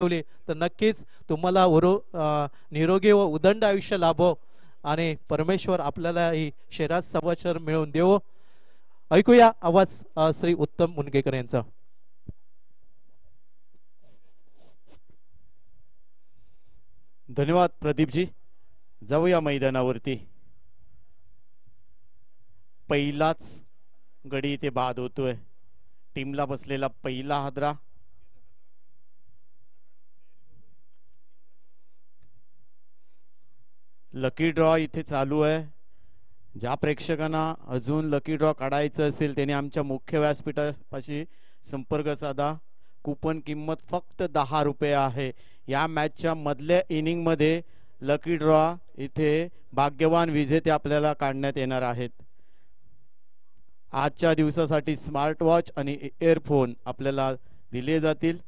ठेवली तर नक्कीच तुम्हाला निरोगी व उदंड आयुष्य लाभो आणि परमेश्वर आपल्याला ही शरीरात संवत्सर मिळवून देवो. ऐकूया आवाज श्री उत्तम मुनगेकर यांचा. धन्यवाद प्रदीपजी. जाऊया मैदानावरती. पहिलाच गडी इथे बाद होतोय. टीमला बसलेला पहिला हादरा. लकी ड्रॉ इथे चालू आहे. ज्या प्रेक्षकांना अजून लकी ड्रॉ काढायचं असेल त्याने आमच्या मुख्य व्यासपीठापाशी संपर्क साधा. कुपन किंमत फक्त 10 रुपये आहे. या मॅचच्या मधल्या इनिंग मध्ये लकी ड्रॉ इथे भाग्यवान विजेते आपल्याला काढण्यात येणार आहेत. आजच्या दिवसासाठी स्मार्ट वॉच आणि इयरफोन आपल्याला दिले जातील.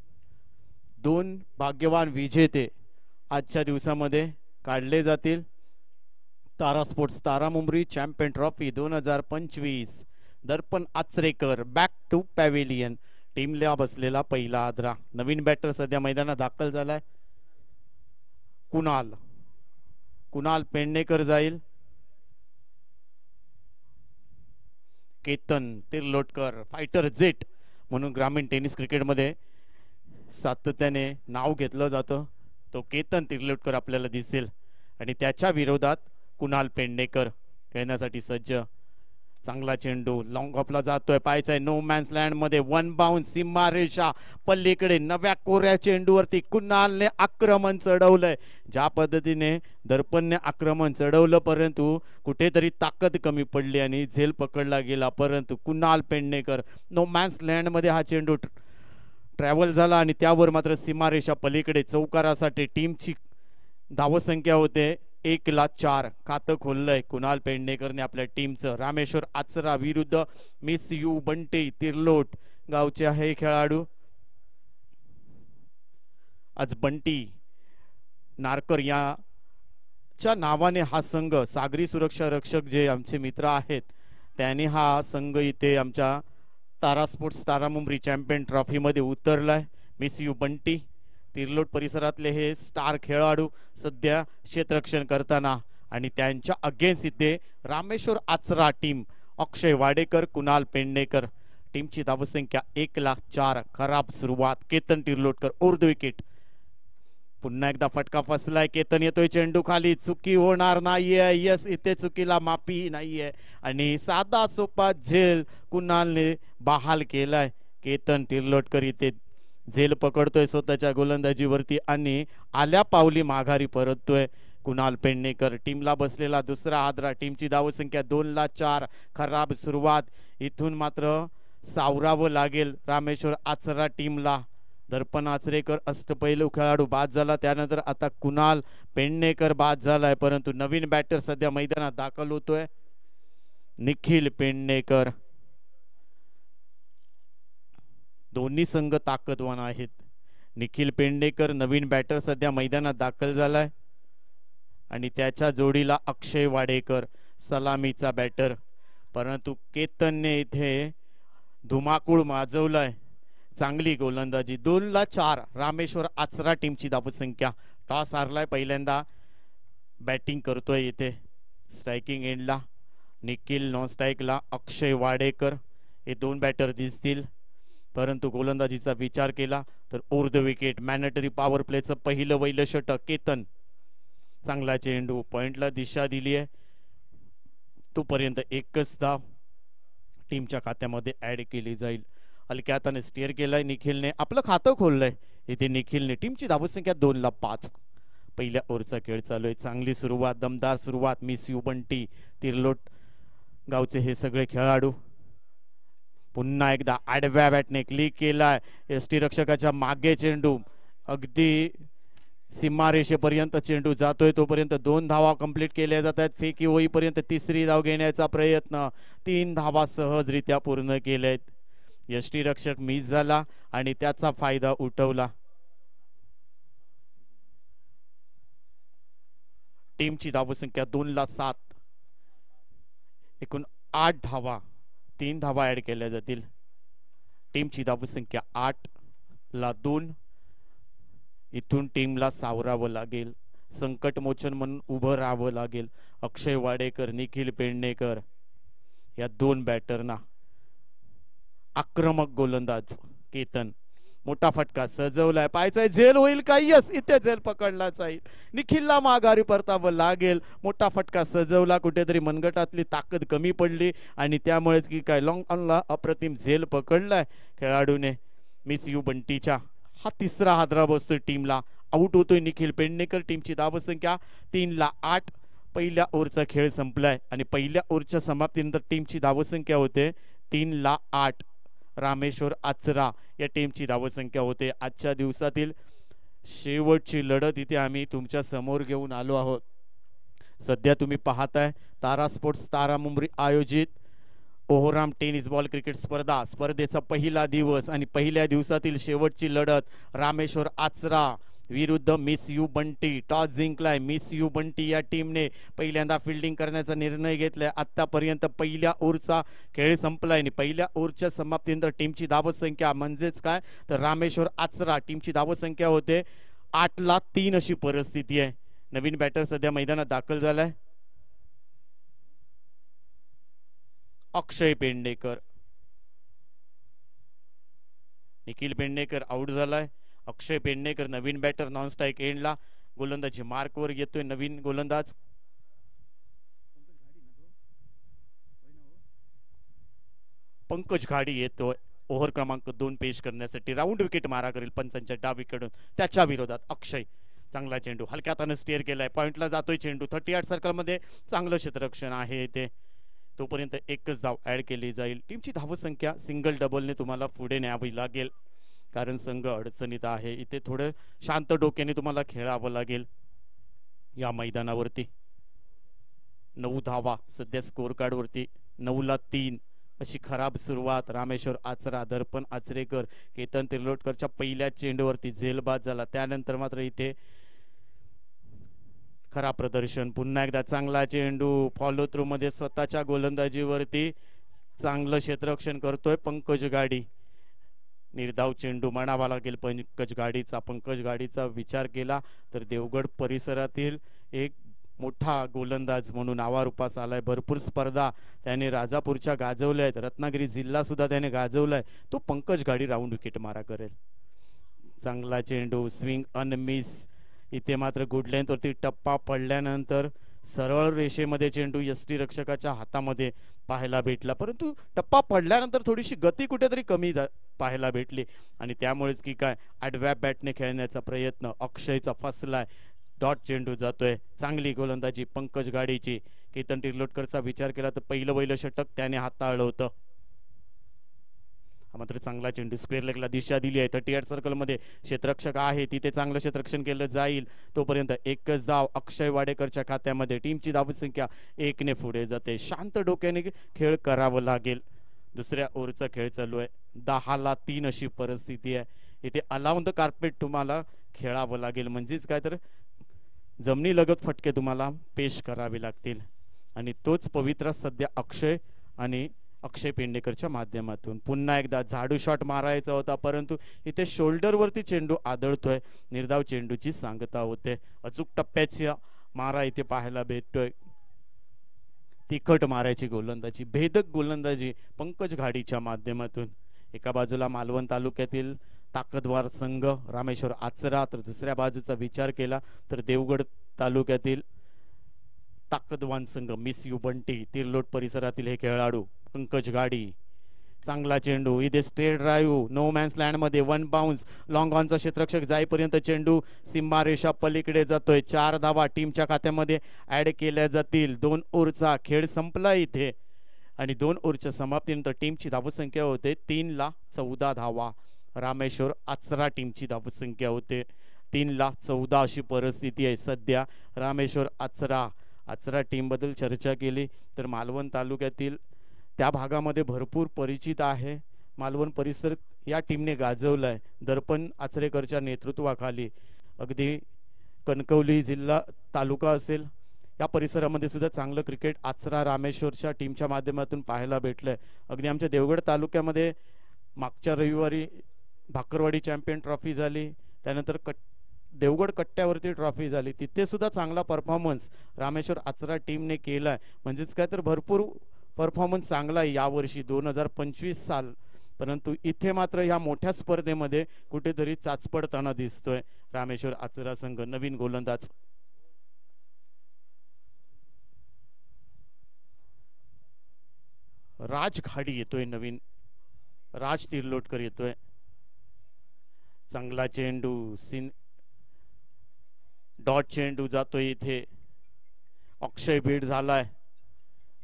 2 भाग्यवान विजेते आजच्या दिवसामध्ये काढले जातील. Tara sports Tara Mumbri champion trophy 2025 Darpan Achrekar back to pavilion. टीमला बसलेला पहिला आदरा. नवीन बॅटर सध्या मैदानात दाखल झालाय. कुणाल पेडणेकर जाईल. केतन तिर्लोटकर फायटर जेट म्हणून ग्रामीण टेनिस क्रिकेटमध्ये सातत्याने नाव घेतलं जातं. तो केतन तिर्लोटकर आपल्याला दिसेल आणि त्याच्या विरोधात कुणाल पेडणेकर खेळण्यासाठी सज्ज. चांगला चेंडू लॉंग ऑफला जातोय. पाहायचंय नो मॅन्स लँड मध्ये वन बाउंड सीमारेषा पल्लीकडे नव्या कोऱ्या चेंडूवरती कुणालने आक्रमण चढवलंय. ज्या पद्धतीने दर्पणने आक्रमण चढवलं परंतु कुठेतरी ताकद कमी पडली आणि झेल पकडला गेला. परंतु Kunal Pednekar no man's land मध्ये हा चेंडू ट्रॅव्हल झाला आणि त्यावर मात्र सीमारेषा पलीकडे चौकारासाठी टीमची धावसंख्या होते 1-4. खातं खोललंय कुणाल पेडणेकरने आपल्या टीमचं. रामेश्वर आचरा विरुद्ध मिस यू बंटी तिर्लोट गावचे आहे खेळाडू. आज बंटी नारकर याच्या नावाने हा संघ सागरी सुरक्षा रक्षक जे आमचे मित्र आहेत त्यांनी हा संघ इथे आमच्या तारा sports Tara Mumbri champion trophy मध्ये उतरलाय. मिस यू बंटी तिर्लोट परिसरातले हे स्टार खेळाडू सध्या क्षेत्ररक्षण करताना आणि त्यांच्या अगेन्स्ट इथे रामेश्वर आचरा टीम अक्षय वाडेकर कुणाल पेडणेकर. टीमची धावसंख्या 1-4. खराब सुरुवात. केतन तिर्लोटकर उर्ध विकेट. पुन्हा एकदा फटका फसलाय. केतन येतोय चेंडू खाली. चुकी होणार नाहीये. यस इथे चुकीला माफी नाहीये आणि साधा सोपा झेल कुणालने बहाल केलाय. केतन तिर्लोटकर इथे झेल पकडतोय स्वतःच्या गोलंदाजीवरती आणि आल्या पावली माघारी परततोय कुणाल पेडणेकर. टीमला बसलेला दुसरा आदरा. टीमची धावसंख्या 2-4. खराब सुरुवात. इथून मात्र सावरावं लागेल रामेश्वर आचरा टीमला. दर्पण आचरेकर अष्टपैलू खेळाडू बाद झाला. त्यानंतर आता कुणाल पेडणेकर बाद झालाय. परंतु नवीन बॅटर सध्या मैदानात दाखल होतोय निखिल पेडणेकर. दोन्ही संघ ताकदवान आहेत. निखिल पेडणेकर नवीन बॅटर सध्या मैदानात दाखल झालाय आणि त्याच्या जोडीला अक्षय वाडेकर सलामीचा बॅटर. परंतु केतनने इथे धुमाकूळ माजवलाय. चांगली गोलंदाजी. 2-4 रामेश्वर आचरा टीमची धावसंख्या. टॉस हारलाय. पहिल्यांदा बॅटिंग करतोय इथे स्ट्रायकिंग एंडला निखिल, नॉन स्ट्राईकला अक्षय वाडेकर. हे 2 बॅटर दिसतील. परंतु गोलंदाजीचा विचार केला तर उर्ध विकेट. मॅनेटरी पॉवर प्लेचं पहिलं वैल षटक. केतन चांगला चेंडू पॉइंटला दिशा दिली आहे. तोपर्यंत एकच धाव टीमच्या खात्यामध्ये ऍड केली जाईल. हलक्या हाताने स्टीअर केलाय निखिलने. आपलं खातं खोललंय इथे निखिलने. टीमची धावसंख्या 2-5. पहिल्या ओव्हरचा खेळ चालू आहे. चांगली सुरुवात, दमदार सुरुवात. मिस यू बंटी तिर्लोट गावचे हे सगळे खेळाडू. पुन्हा एकदा आडव्या बॅटने क्लिक केलाय. यष्टीरक्षकाच्या मागे चेंडू अगदी सीमारेषेपर्यंत चेंडू जातोय. तोपर्यंत 2 धावा कंप्लीट केल्या जात आहेत. फेकी होईपर्यंत तिसरी धाव घेण्याचा प्रयत्न. 3 धावा सहजरित्या पूर्ण केल्यात. यष्टीरक्षक मिस झाला आणि त्याचा फायदा उठवला. टीमची धावसंख्या 2-7. एकूण 8 धावा. 3 धावा ऍड केल्या जातील. टीमची धावसंख्या 8-2. इथून टीमला सावरावं लागेल, संकटमोचन म्हणून उभं राहावं लागेल. अक्षय वाडेकर, निखिल पेडणेकर या दोन बॅटरना. आक्रमक गोलंदाज केतन, मोठा फटका सजवलाय, पाहायचाय झेल होईल का? यस, इथे झेल पकडला जाईल. निखिलला माघारी परतावं लागेल. मोठा फटका सजवला, कुठेतरी मनगटातली ताकद कमी पडली आणि त्यामुळेच की काय लॉंग ऑनला अप्रतिम झेल पकडलाय खेळाडूने. मिस यू बंटीच्या हा तिसरा हादरा बसतोय टीमला. आउट होतोय निखिल पेडणेकर. टीमची धावसंख्या 3-8. पहिल्या ओव्हरचा खेळ संपलाय आणि पहिल्या ओव्हरच्या समाप्तीनंतर टीमची धावसंख्या होते 3-8. रामेश्वर आचरा या टीमची धावसंख्या होते. आजच्या दिवसातील शेवटची लढत इथे आम्ही तुमच्या समोर घेऊन आलो आहोत. सध्या तुम्ही पाहताय तारा स्पोर्ट्स तारा मुंबरी आयोजित ओहराम टेनिस बॉल क्रिकेट स्पर्धेचा पहिला दिवस आणि पहिल्या दिवसातील शेवटची लढत रामेश्वर आचरा विरुद्ध मिस यू बंटी. टॉस जिंकलाय मिस यू बंटी या टीमने. पहिल्यांदा फिल्डिंग करण्याचा निर्णय घेतलाय. आतापर्यंत पहिल्या ओव्हरचा खेळ संपलाय आणि पहिल्या ओव्हरच्या समाप्तीनंतर टीमची धावसंख्या म्हणजेच काय तर रामेश्वर आचरा टीमची धावसंख्या होते 8-3 अशी परिस्थिती आहे. नवीन बॅटर सध्या मैदानात दाखल झालाय अक्षय पेडणेकर. निखिल पेडणेकर आउट झालाय. अक्षय पेडणेकर नवीन बॅटर नॉन स्ट्राईक एंडला. गोलंदाजी मार्कवर येतोय नवीन गोलंदाज. पंकज घाडी येतोय ओव्हर क्रमांक 2 पेश करण्यासाठी. राऊंड विकेट मारा करेल पंचांच्या डावीकडून. त्याच्या विरोधात अक्षय. चांगला चेंडू हलक्या हाताने स्टेअर केलाय. पॉइंटला जातोय चेंडू. 38 सर्कल मध्ये चांगलं क्षेत्ररक्षण आहे इथे. तोपर्यंत एकच धाव ऍड केली जाईल. टीमची धावसंख्या सिंगल डबलने तुम्हाला पुढे न्यावी लागेल कारण संघ अडचणीत आहे. इथे थोडं शांत डोक्याने तुम्हाला खेळावं लागेल. या मैदानावरती 9 धावा सध्या स्कोर कार्ड वरती. 9-3 अशी खराब सुरुवात. रामेश्वर आचरा, दर्पण आचरेकर, केतन तिर्लोटकरच्या पहिल्या चेंडूवरती झेलबाद झाला. त्यानंतर मात्र इथे खराब प्रदर्शन. पुन्हा एकदा चांगला चेंडू फॉलो थ्रू मध्ये स्वतःच्या गोलंदाजीवरती चांगलं क्षेत्ररक्षण करतोय पंकज गाडी. निर्धाव चेंडू म्हणावा लागेल पंकज गाडीचा. पंकज गाडीचा विचार केला तर देवगड परिसरातील एक मोठा गोलंदाज म्हणून नावारूपास आलाय. भरपूर स्पर्धा त्याने राजापूरच्या गाजवल्या आहेत. रत्नागिरी जिल्हा सुद्धा त्याने गाजवलाय. तो पंकज गाडी राऊंड विकेट मारा करेल. चांगला चेंडू स्विंग अनमिस. इथे मात्र गुड लेंथ वरती टप्पा पडल्यानंतर सरळ रेषेमध्ये चेंडू यष्टी रक्षकाच्या हातामध्ये पाहायला भेटला. परंतु टप्पा पडल्यानंतर थोडीशी गती कुठेतरी कमी पाहायला भेटली आणि त्यामुळेच की काय आडव्या बॅटने खेळण्याचा प्रयत्न अक्षयचा फसलाय. डॉट चेंडू जातोय. चांगली गोलंदाजी पंकज गाडीची. केतन तिर्लोटकरचा विचार केला तर पहिलं षटक त्याने हाताळलं होतं. मात्र चांगला चेंडू स्क्वेअर लेगला दिशा दिली आहे. 38 सर्कल मध्ये क्षेत्ररक्षक आहे तिथे चांगलं क्षेत्ररक्षण केलं जाईल. तोपर्यंत एकच धाव अक्षय वाडेकरच्या खात्यामध्ये. टीमची धावसंख्या 1ने पुढे जाते. शांत डोक्याने खेळ करावं लागेल. दुसऱ्या ओव्हरचा खेळ चालू आहे. 10-3 अशी परिस्थिती आहे. इथे अलाउन द कार्पेट तुम्हाला खेळावं लागेल. म्हणजेच काय तर जमिनी लगत फटके तुम्हाला पेश करावे लागतील आणि तोच पवित्रा सध्या अक्षय आणि अक्षय पेडणेकरच्या माध्यमातून. पुन्हा एकदा झाडू शॉट मारायचा होता परंतु इथे शोल्डर वरती चेंडू आदळतोय. निर्धाव चेंडूची सांगता होते. अचूक टप्प्याची मारा इथे पाहायला भेटतोय. तिखट मारायची गोलंदाजी, भेदक गोलंदाजी पंकज घाडीच्या माध्यमातून. एका बाजूला मालवण तालुक्यातील ताकदवार संघ रामेश्वर आचरा तर दुसऱ्या बाजूचा विचार केला तर देवगड तालुक्यातील ताकदवान संघ मिस यू बंटी. तिर्लोट परिसरातील हे खेळाडू पंकज गाडी. चांगला चेंडू इथे straight drive no man's land मध्ये 1 बाउन्स. लॉंग ऑनचा क्षेत्ररक्षक जाईपर्यंत चेंडू सीमा रेषा पलीकडे जातोय. 4 धावा टीमच्या खात्यामध्ये ऍड केल्या जातील. 2 ओव्हरचा खेळ संपला इथे आणि 2 ओव्हरच्या समाप्तीनंतर टीमची धावसंख्या होते 3-14 धावा. रामेश्वर आचरा टीमची धावसंख्या होते 3-14 अशी परिस्थिती आहे सध्या. रामेश्वर आचरा टीम बद्दल चर्चा केली तर मालवण तालुक्यातील त्या भागामध्ये भरपूर परिचित आहे. मालवण परिसर या टीमने गाजवलाय. दर्पण आचरेकरच्या नेतृत्वाखाली. अगदी कणकवली जिल्हा तालुका असेल या परिसरामध्ये सुद्धा चांगलं क्रिकेट आचरा रामेश्वरच्या टीमच्या माध्यमातून पाहायला भेटलंय. अगदी आमच्या देवगड तालुक्यामध्ये मागच्या रविवारी भाकरवाडी चॅम्पियन ट्रॉफी झाली. त्यानंतर देवगड कट्ट्यावरती ट्रॉफी झाली, तिथे सुद्धा चांगला परफॉर्मन्स रामेश्वर आचरा टीमने केलाय. म्हणजेच काय तर भरपूर परफॉर्मन्स चांगला आहे यावर्षी 2025 साल. परंतु इथे मात्र ह्या मोठ्या स्पर्धेमध्ये कुठेतरी चाचपडताना दिसतोय रामेश्वर आचरा संघ. नवीन गोलंदाज राज घाडी येतोय, नवीन राज तिर्लोटकर येतोय. चांगला चेंडू, डॉट चेंडू जातोय इथे. अक्षय बीड झालाय,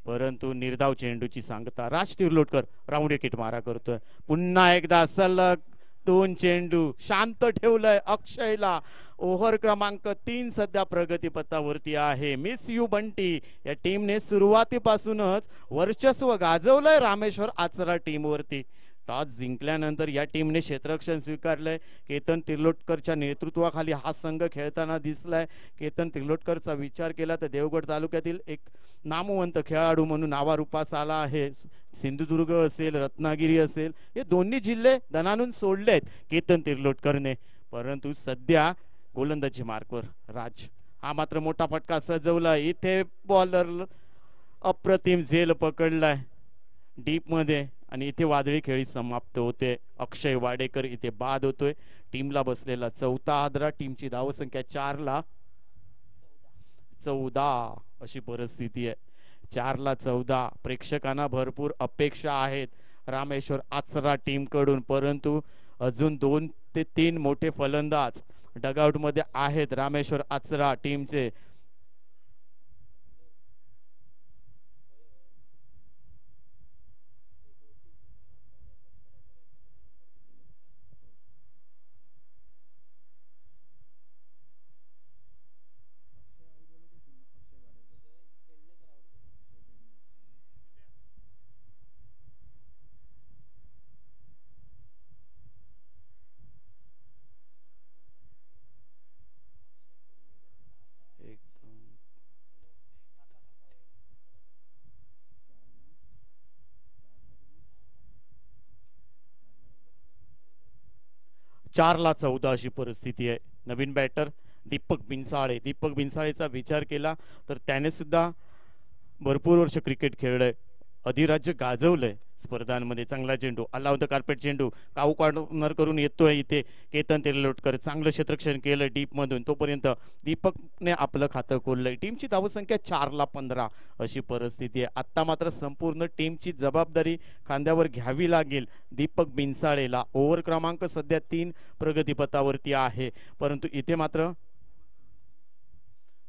परंतु निर्धाव चेंडूची सांगता. राज तिर्लोटकर राऊंड विकेट मारा करतोय. पुन्हा एकदा सलग 2 चेंडू शांत ठेवलंय अक्षयला. ओव्हर क्रमांक 3 सध्या प्रगतीपथावरती आहे. मिस यू बंटी या टीमने सुरुवातीपासूनच वर्चस्व गाजवलंय रामेश्वर आचरा टीमवरती. टॉस जिंकल्यानंतर या टीमने क्षेत्ररक्षण स्वीकारलंय. केतन तिर्लोटकरच्या नेतृत्वाखाली हा संघ खेळताना दिसलाय. केतन तिर्लोटकरचा विचार केला तर देवगड तालुक्यातील एक नामवंत खेळाडू म्हणून नावारूपास आला आहे. सिंधुदुर्ग असेल, रत्नागिरी असेल, हे दोन्ही जिल्हे दणानून सोडलेत केतन तिर्लोटकरने. परंतु सध्या गोलंदाजी मार्कवर राज हा मात्र मोठा फटका सजवला. इथे बॉलर अप्रतिम झेल पकडलाय डीप मध्ये आणि इथे वादळी खेळी समाप्त होते. अक्षय वाडेकर इथे बाद होतोय. टीमला बसलेला 4था आदरा. टीमची धावसंख्या 4 ला 14 अशी परिस्थिती आहे. 4 ला 14. प्रेक्षकांना भरपूर अपेक्षा आहेत रामेश्वर आचरा टीम कडून, परंतु अजून 2 ते 3 मोठे फलंदाज डगआउट मध्ये आहेत रामेश्वर आचरा टीमचे. चार ला 14 अशी परिस्थिती आहे. नवीन बॅटर दीपक बिनसाळे. दीपक बिनसाळेचा विचार केला तर त्याने सुद्धा भरपूर वर्ष क्रिकेट खेळलंय, अधिराज्य गाजवलंय स्पर्धांमध्ये. चांगला चेंडू आला होता, कार्पेट चेंडू काऊ कॉर्नर करून येतोय इथे केतन तिर्लोटकर. चांगलं क्षेत्ररक्षण केलं डीप मधून. तोपर्यंत दीपकने आपलं खातं खोललंय. टीमची धावसंख्या 4 ला 15 अशी परिस्थिती आहे. आता मात्र संपूर्ण टीमची जबाबदारी खांद्यावर घ्यावी लागेल दीपक बिनसाळेला. ओव्हर क्रमांक सध्या 3 प्रगतीपथावरती आहे, परंतु इथे मात्र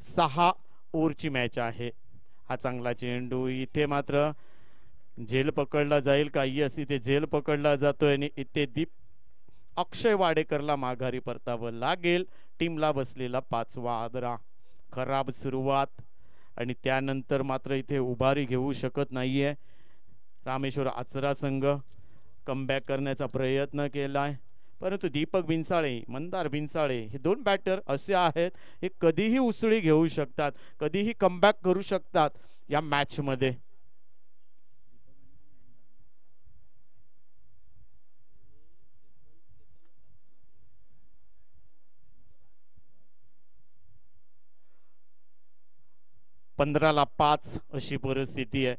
6 ओव्हरची मॅच आहे. हा चांगला चेंडू इथे मात्र झेल पकडला जाईल का? यस, इथे झेल पकडला जातोय आणि इथे अक्षय वाडेकरला माघारी परतावं लागेल. टीमला बसलेला 5वा आदरा. खराब सुरुवात आणि त्यानंतर मात्र इथे उभारी घेऊ शकत नाहीये रामेश्वर आचरा संघ. कमबॅक करण्याचा प्रयत्न केलाय, परंतु दीपक बिनसाळे, मंदार बिनसाळे हे 2 बॅटर असे आहेत, हे कधीही उसळी घेऊ शकतात, कधीही कमबॅक करू शकतात या मॅच मध्ये. पंधरा ला 5 अशी परिस्थिती आहे.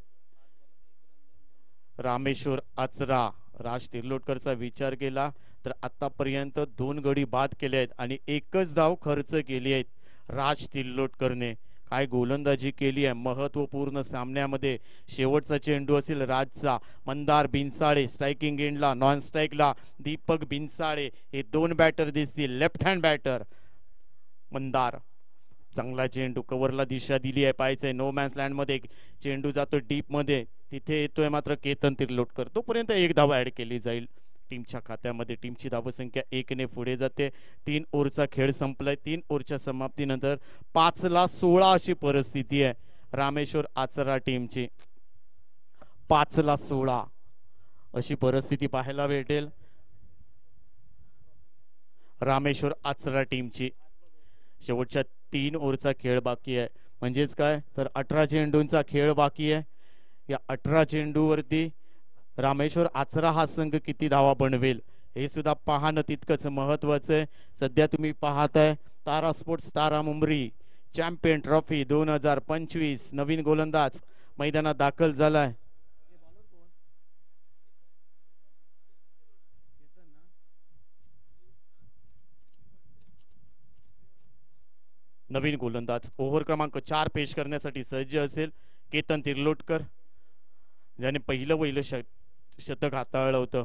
रामेश्वर आचरा राज तिर्लोटकरचा विचार केला तर आतापर्यंत 2 गडी बाद केले आहेत आणि 1च धाव खर्च केली आहेत राज तिर्लोटकरने. काय गोलंदाजी केली आहे महत्वपूर्ण सामन्यामध्ये. शेवटचा चेंडू असेल राजचा. मंदार बिनसाळे स्ट्रायकिंग एंडला, नॉन स्ट्राईकला दीपक बिनसाळे हे 2 बॅटर दिसतील. Left hand batter Mandar. चांगला चेंडू कव्हरला दिशा दिली आहे, पाहायचंय नो मॅन्स लँड मध्ये चेंडू जातो डीप मध्ये. तिथे येतोय मात्र केतन तिर्लोटकर. तोपर्यंत 1 धाव ऍड केली जाईल टीमच्या खात्यामध्ये. टीमची धावसंख्या 1 ने पुढे जाते. 3 ओव्हरचा खेळ संपलाय. 3 ओव्हरच्या समाप्तीनंतर 5 ला 16 अशी परिस्थिती आहे रामेश्वर आचरा टीमची. 5 ला 16 अशी परिस्थिती पाहायला भेटेल रामेश्वर आचरा टीमची. शेवटच्या 3 ओव्हरचा खेळ बाकी आहे. म्हणजेच काय तर 18 चेंडूंचा खेळ बाकी आहे. या 18 चेंडूवरती रामेश्वर आचरा हा संघ किती धावा बनवेल हे सुद्धा पाहणं तितकंच महत्वाचं आहे. सध्या तुम्ही पाहताय तारा sports Tara Mumbri champion trophy 2025 नवीन गोलंदाज मैदानात दाखल झालाय. नवीन गोलंदाज ओव्हर क्रमांक 4 पेश करण्यासाठी सज्ज असेल केतन तिर्लोटकर, ज्याने पहिलं शतक हाताळलं होतं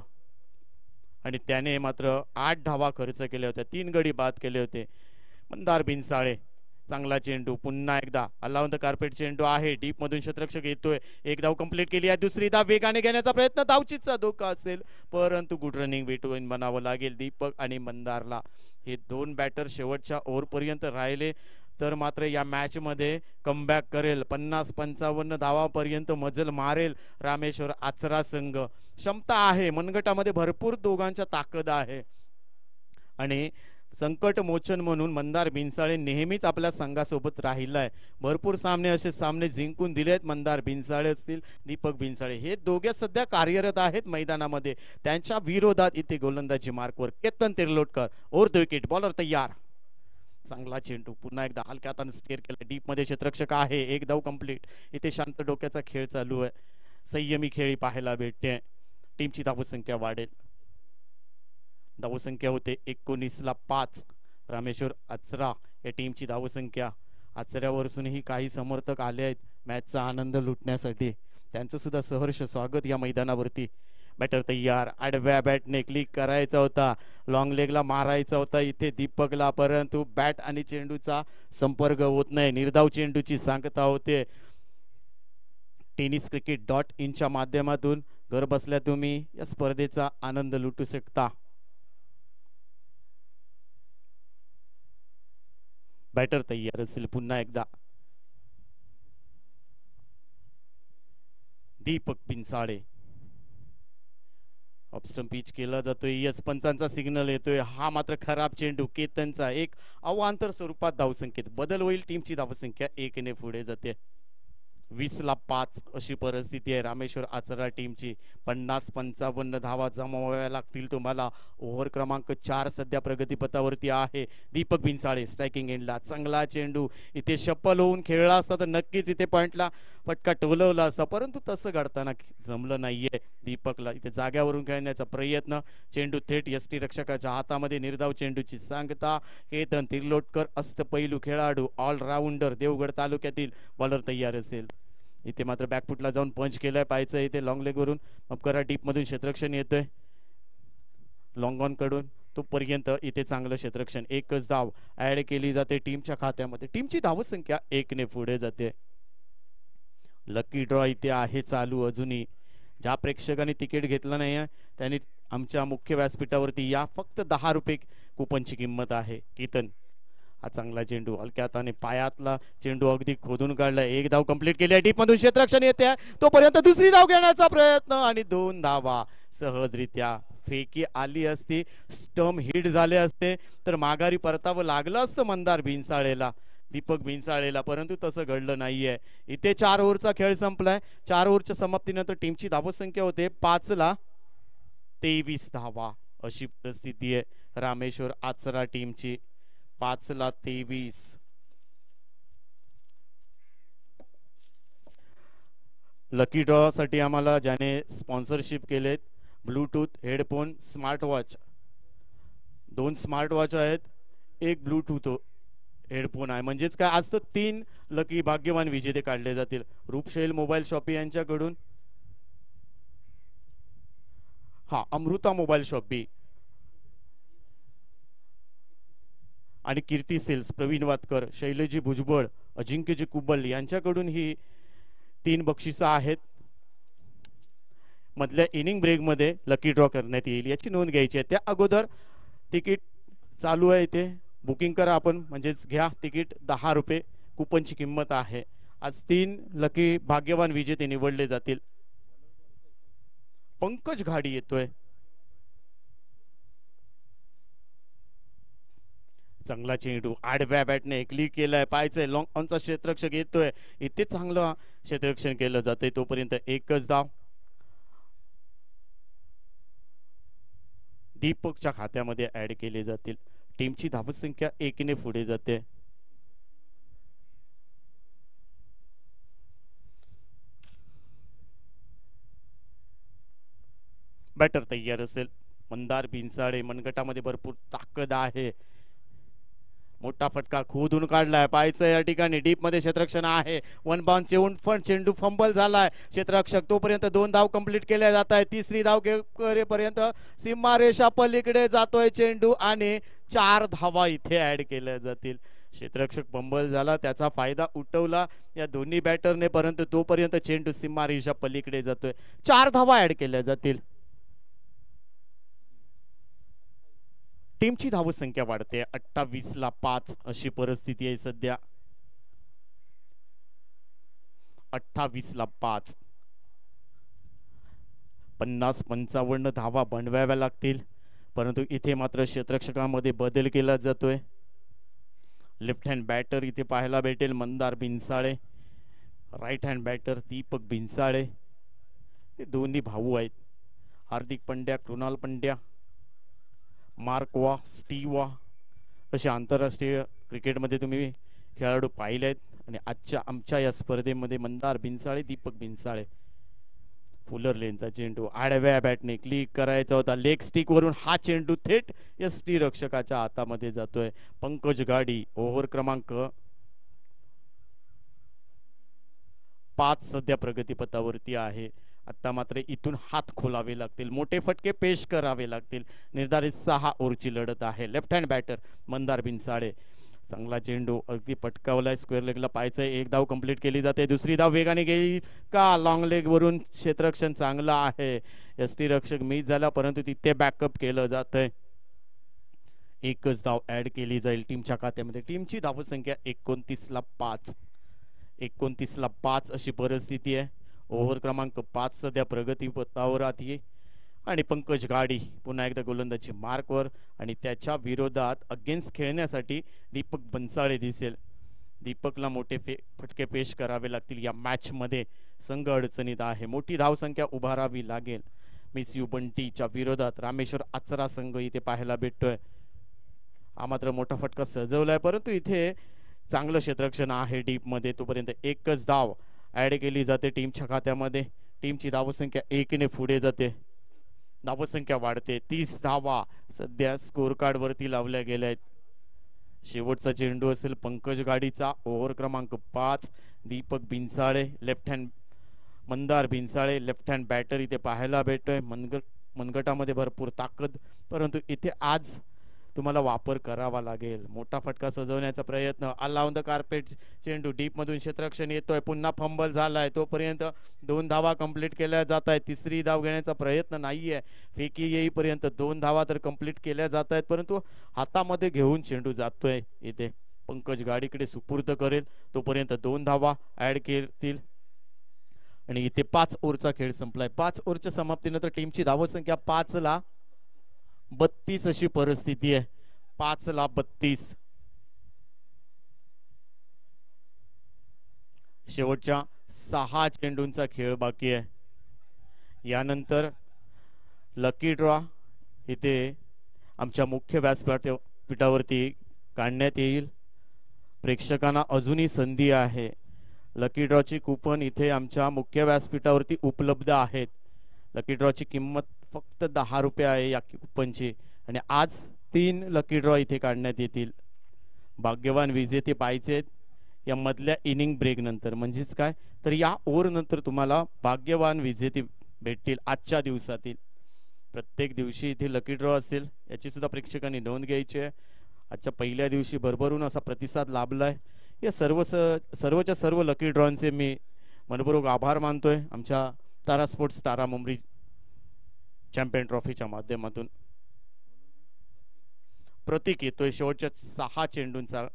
आणि त्याने मात्र 8 धावा खर्च केल्या होत्या, 3 गडी बाद केले होते. मंदार बिनसाळे चांगला चेंडू, पुन्हा एकदा अलाउंड कार्पेट चेंडू आहे, डीप मधून शतरक्षक येतोय, एक धाव कंप्लीट केली आहे. दुसरी धाव वेगाने घेण्याचा प्रयत्न, धावचीचा धोका असेल परंतु गुड रनिंग भेटून बनावं लागेल दीपक आणि मंदारला. हे दोन बॅटर शेवटच्या ओव्हर पर्यंत राहिले तर मात्र या मॅच मध्ये कमबॅक करेल, 50-55 धावापर्यंत मजल मारेल रामेश्वर आचरा संघ. क्षमता आहे, मनगटामध्ये भरपूर दोघांच्या ताकद आहे आणि संकट मोचन म्हणून मंदार बिनसाळे नेहमीच आपल्या संघासोबत राहिलाय. भरपूर सामने असे सामने जिंकून दिलेत. मंदार बिनसाळे असतील, दीपक बिनसाळे हे दोघे सध्या कार्यरत आहेत मैदानामध्ये. त्यांच्या विरोधात इथे गोलंदाजी मार्कवर Ketan Tirlotkar. Over wicket, bowler तयार. चांगला चेंडू, पुन्हा एकदा हलक्या हाताने स्टेअर केला, डीप मध्ये क्षेत्ररक्षक आहे, एक धाव कंप्लीट. इथे शांत डोक्याचा खेळ चालू आहे, संयमी खेळी पाहायला भेटते. टीमची धावसंख्या वाढेल. धावसंख्या होते 19-5. रामेश्वर आचरा या टीमची धावसंख्या. आचऱ्यावरूनही काही समर्थक आले आहेत मॅचचा आनंद लुटण्यासाठी. त्यांचं सुद्धा सहर्ष स्वागत या मैदानावरती. बॅटर तयार, आडव्या बॅटने क्लिक करायचा होता, लॉंग लेगला मारायचा होता इथे दीपकला, परंतु बॅट आणि चेंडूचा संपर्क होत नाही. निर्धाव चेंडूची सांगता होते. tenniscricket.in माध्यमातून घर बसल्या तुम्ही या स्पर्धेचा आनंद लुटू शकता. बॅटर तयार असेल, पुन्हा एकदा दीपक बिनसाळे. ऑफस्टंप पिच केला जातोय, यस पंचांचा सिग्नल येतोय. हा मात्र खराब चेंडू, केतनचा एक अवांतर स्वरूपात धावसंख्येत बदल होईल. टीमची धावसंख्या 1 ने पुढे जाते. 20-5 अशी परिस्थिती आहे रामेश्वर आचरा टीमची. 50-55 धावा जमवाव्या लागतील तुम्हाला. ओव्हर क्रमांक 4 सध्या प्रगतीपथावरती आहे. दीपक बिनसाळे स्ट्रायकिंग एंडला, चांगला चेंडू. इथे शप्पल होऊन खेळला असता तर नक्कीच इथे पॉइंटला फटका टोलवला असता, परंतु तसं घडताना जमलं नाहीये दीपकला. इथे जाग्यावरून खेळण्याचा प्रयत्न, चेंडू थेट यष्टी रक्षकाच्या हातामध्ये. निर्धाव चेंडूची सांगता केतन तिर्लोटकर, अष्टपैलू खेळाडू, ऑलराऊंडर, देवगड तालुक्यातील. बॉलर तयार असेल. इथे मात्र बॅकफुटला जाऊन पंच केलाय, पाहायचं इथे लॉंग लेग वरून करा, डीप मधून क्षेत्ररक्षण येतोय लॉंग ऑन कडून. तोपर्यंत इथे चांगलं क्षेत्ररक्षण, एकच धाव ऍड केली जाते टीमच्या खात्यामध्ये. टीमची धावसंख्या 1 ने पुढे जाते. लकी ड्रॉ इथे आहे चालू अजूनही. ज्या प्रेक्षकांनी तिकीट घेतलं नाही त्यांनी आमच्या मुख्य व्यासपीठावरती या. फक्त 10 रुपये कुपनची किंमत आहे. केतन, हा चांगला चेंडू, हलक्या हाताने पायातला चेंडू अगदी खोदून काढलाय. एक धाव कंप्लीट केली आहे. डीप मधून क्षेत्ररक्षण येते, तोपर्यंत दुसरी धाव घेण्याचा प्रयत्न आणि 2 धावा सहजरित्या. फेकी आली असती, स्टंप हिट झाले असते तर माघारी परतावं लागलं असतं मंदार बिनसाळेला, दीपक बिनसाळेला, परंतु तसं घडलं नाहीये. इथे 4 ओव्हरचा खेळ संपलाय. 4 ओव्हरच्या समाप्तीनंतर टीमची धावसंख्या होते 5-23 धावा अशी परिस्थिती आहे रामेश्वर आचरा टीमची. 5-23. लकी ड्रॉ साठी आम्हाला ज्याने स्पॉन्सरशिप केलेत, Bluetooth headphone, smart watch, 2 smart watch आहेत, एक ब्लूटूथ हेडफोन आहे. म्हणजेच काय, आज तर 3 लकी भाग्यवान विजेते काढले जातील. रूपशैल मोबाईल शॉपी यांच्याकडून, हा अमृता मोबाईल शॉपी आणि कीर्ती सेल्स, प्रवीण वातकर, शैलजी भुजबळ, अजिंक्यजी कुबल यांच्याकडून ही 3 बक्षिसं आहेत. मधल्या इनिंग ब्रेक मध्ये लकी ड्रॉ करण्यात येईल, याची नोंद घ्यायची आहे. त्या अगोदर तिकीट चालू आहे, इथे बुकिंग करा आपण, म्हणजेच घ्या तिकीट. 10 रुपये कुपनची किंमत आहे. आज 3 लकी भाग्यवान विजेते निवडले जातील. पंकज घाडी येतोय, चांगला चेंडू, आडव्या बॅटने क्लिक केलाय, पाहायचंय लॉंग ऑनचा क्षेत्ररक्षक येतोय, इथे चांगलं क्षेत्ररक्षण केलं जातंय. तोपर्यंत एकच धाव. दीपकच्या खात्यामध्ये ऍड केले जातील. टीमची धावसंख्या 1 पुढे जाते. बॅटर तयार असेल. मंदार भिंसाळे, मनगटामध्ये भरपूर ताकद आहे. मोठा फटका खोदून काढलाय. पाहायचं या ठिकाणी डीप मध्ये क्षेत्ररक्षण आहे. वन बाउन्स येऊन पण चेंडू फंबल झालाय. क्षेत्ररक्षक तोपर्यंत 2 धाव कंप्लीट केल्या जात आहे. तिसरी धाव करेपर्यंत सीमारेषा पलीकडे जातोय चेंडू आणि 4 धावा इथे ऍड केल्या जातील. क्षेत्ररक्षक फंबल झाला, त्याचा फायदा उठवला या दोन्ही बॅटरने, परंतु तोपर्यंत चेंडू सीमारेषा पलीकडे जातोय. 4 धावा ऍड केल्या जातील. टीमची धावसंख्या वाढते. 28ला 5 अशी परिस्थिती आहे सध्या. 28ला 5. 50-55 धावा बनवाव्या लागतील, परंतु इथे मात्र क्षेत्ररक्षकामध्ये बदल केला जातोय. लेफ्ट हँड बॅटर इथे पाहायला भेटेल Mandar Bhinsale. Right hand batter Deepak Bhinsale. हे दोन्ही भाऊ आहेत. Hardik Pandya, Krunal Pandya, Mark Waugh, Steve Waugh असे आंतरराष्ट्रीय क्रिकेटमध्ये तुम्ही खेळाडू पाहिले आहेत. आणि आजच्या आमच्या या स्पर्धेमध्ये मंदार भिंसाळे, दीपक भिंसाळे. फुलर लेनचा चेंडू आडव्या बॅटने क्लिक करायचा होता. लेग स्टिक वरून हा चेंडू थेट यष्टी रक्षकाच्या हातामध्ये जातोय. पंकज गाडी ओव्हर क्रमांक 5 सध्या प्रगतीपथावरती आहे. आता मात्र इथून हात खोलावे लागतील, मोठे फटके पेश करावे लागतील. निर्धारित 6 ओव्हरची लढत आहे. Left hand batter Mandar Bhinsale. चांगला चेंडू अगदी पटकावलाय. स्क्वेअर लेगला पाहायचंय. 1 धाव कंप्लीट केली जाते. दुसरी धाव वेगाने गेली का? लॉंग लेग वरून क्षेत्ररक्षण चांगलं आहे. यष्टी रक्षक मिस झाला, परंतु तिथे बॅकअप केलं जातंय. 1च धाव ऍड केली जाईल टीमच्या खात्यामध्ये. टीमची धावसंख्या 29ला 5. 29ला 5 अशी परिस्थिती आहे. ओव्हर क्रमांक 5 सध्या प्रगतीपथावर आहे. आणि पंकज गाडी पुन्हा एकदा गोलंदाजी मार्कवर आणि त्याच्या विरोधात अगेन्स्ट खेळण्यासाठी दीपक भिंसाळे दिसेल. दीपकला मोठे फटके पेश करावे लागतील. या मॅच मध्ये संघ अडचणीत आहे. मोठी धावसंख्या उभारावी लागेल. मिस यू बंटीच्या विरोधात रामेश्वर आचरा संघ इथे पाहायला भेटतोय. हा मात्र मोठा फटका सजवलाय, परंतु इथे चांगलं क्षेत्ररक्षण आहे डीप मध्ये. तोपर्यंत 1च धाव ऍड केली जाते टीमच्या खात्यामध्ये. टीमची धावसंख्या 1ने पुढे जाते. धावसंख्या वाढते. 30 धावा सध्या स्कोर कार्ड वरती लावल्या गेल्या आहेत. शेवटचा चेंडू असेल पंकज गाडीचा. ओव्हर क्रमांक 5. Deepak Bhinsale, left hand Mandar Bhinsale, left hand batter इथे पाहायला भेटतोय. मनगटामध्ये भरपूर ताकद, परंतु इथे आज तुम्हाला वापर करावा लागेल. मोठा फटका सजवण्याचा प्रयत्न. ऑल ऑन द कार्पेट चेंडू डीप मधून क्षेत्ररक्षण येतोय. पुन्हा फंबल झालाय. तोपर्यंत 2 धावा कंप्लीट केल्या जात आहेत. तिसरी धाव घेण्याचा प्रयत्न नाहीये. फेकी येईपर्यंत 2 धावा तर कंप्लीट केल्या जात आहेत, परंतु हातामध्ये घेऊन चेंडू जातोय. इथे पंकज गाडीकडे सुपूर्द करेल. तोपर्यंत 2 धावा ऍड करतील आणि इथे 5 ओव्हरचा खेळ संपलाय. 5 ओव्हरच्या समाप्तीनंतर टीमची धावसंख्या 5ला 32 अशी परिस्थिती आहे. 5ला 32. शेवटच्या 6 चेंडूंचा खेळ बाकी आहे. यानंतर लकी ड्रॉ इथे आमच्या मुख्य व्यासपीठावरती काढण्यात येईल. प्रेक्षकांना अजूनही संधी आहे. लकी ड्रॉची कुपन इथे आमच्या मुख्य व्यासपीठावरती उपलब्ध आहेत. लकी ड्रॉची किंमत फक्त 10 रुपये आहे या कुपनची. आणि आज 3 लकी ड्रॉ इथे काढण्यात येतील. भाग्यवान विजेते पाहायचे या मधल्या इनिंग ब्रेक नंतर. म्हणजेच काय तर या ओव्हर नंतर तुम्हाला भाग्यवान विजेते भेटतील आजच्या दिवसातील. प्रत्येक दिवशी इथे लकी ड्रॉ असेल, याची सुद्धा प्रेक्षकांनी नोंद घ्यायची आहे. आजच्या पहिल्या दिवशी भरभरून असा प्रतिसाद लाभलाय. या सर्वच्या सर्व लकी ड्रॉचे मी मनपूर्वक आभार मानतोय. आमच्या तारा स्पोर्ट्स तारा मुंबरी चॅम्पियन ट्रॉफीच्या माध्यमातून प्रतीक येतोय. शेवटच्या 6 चेंडूंचा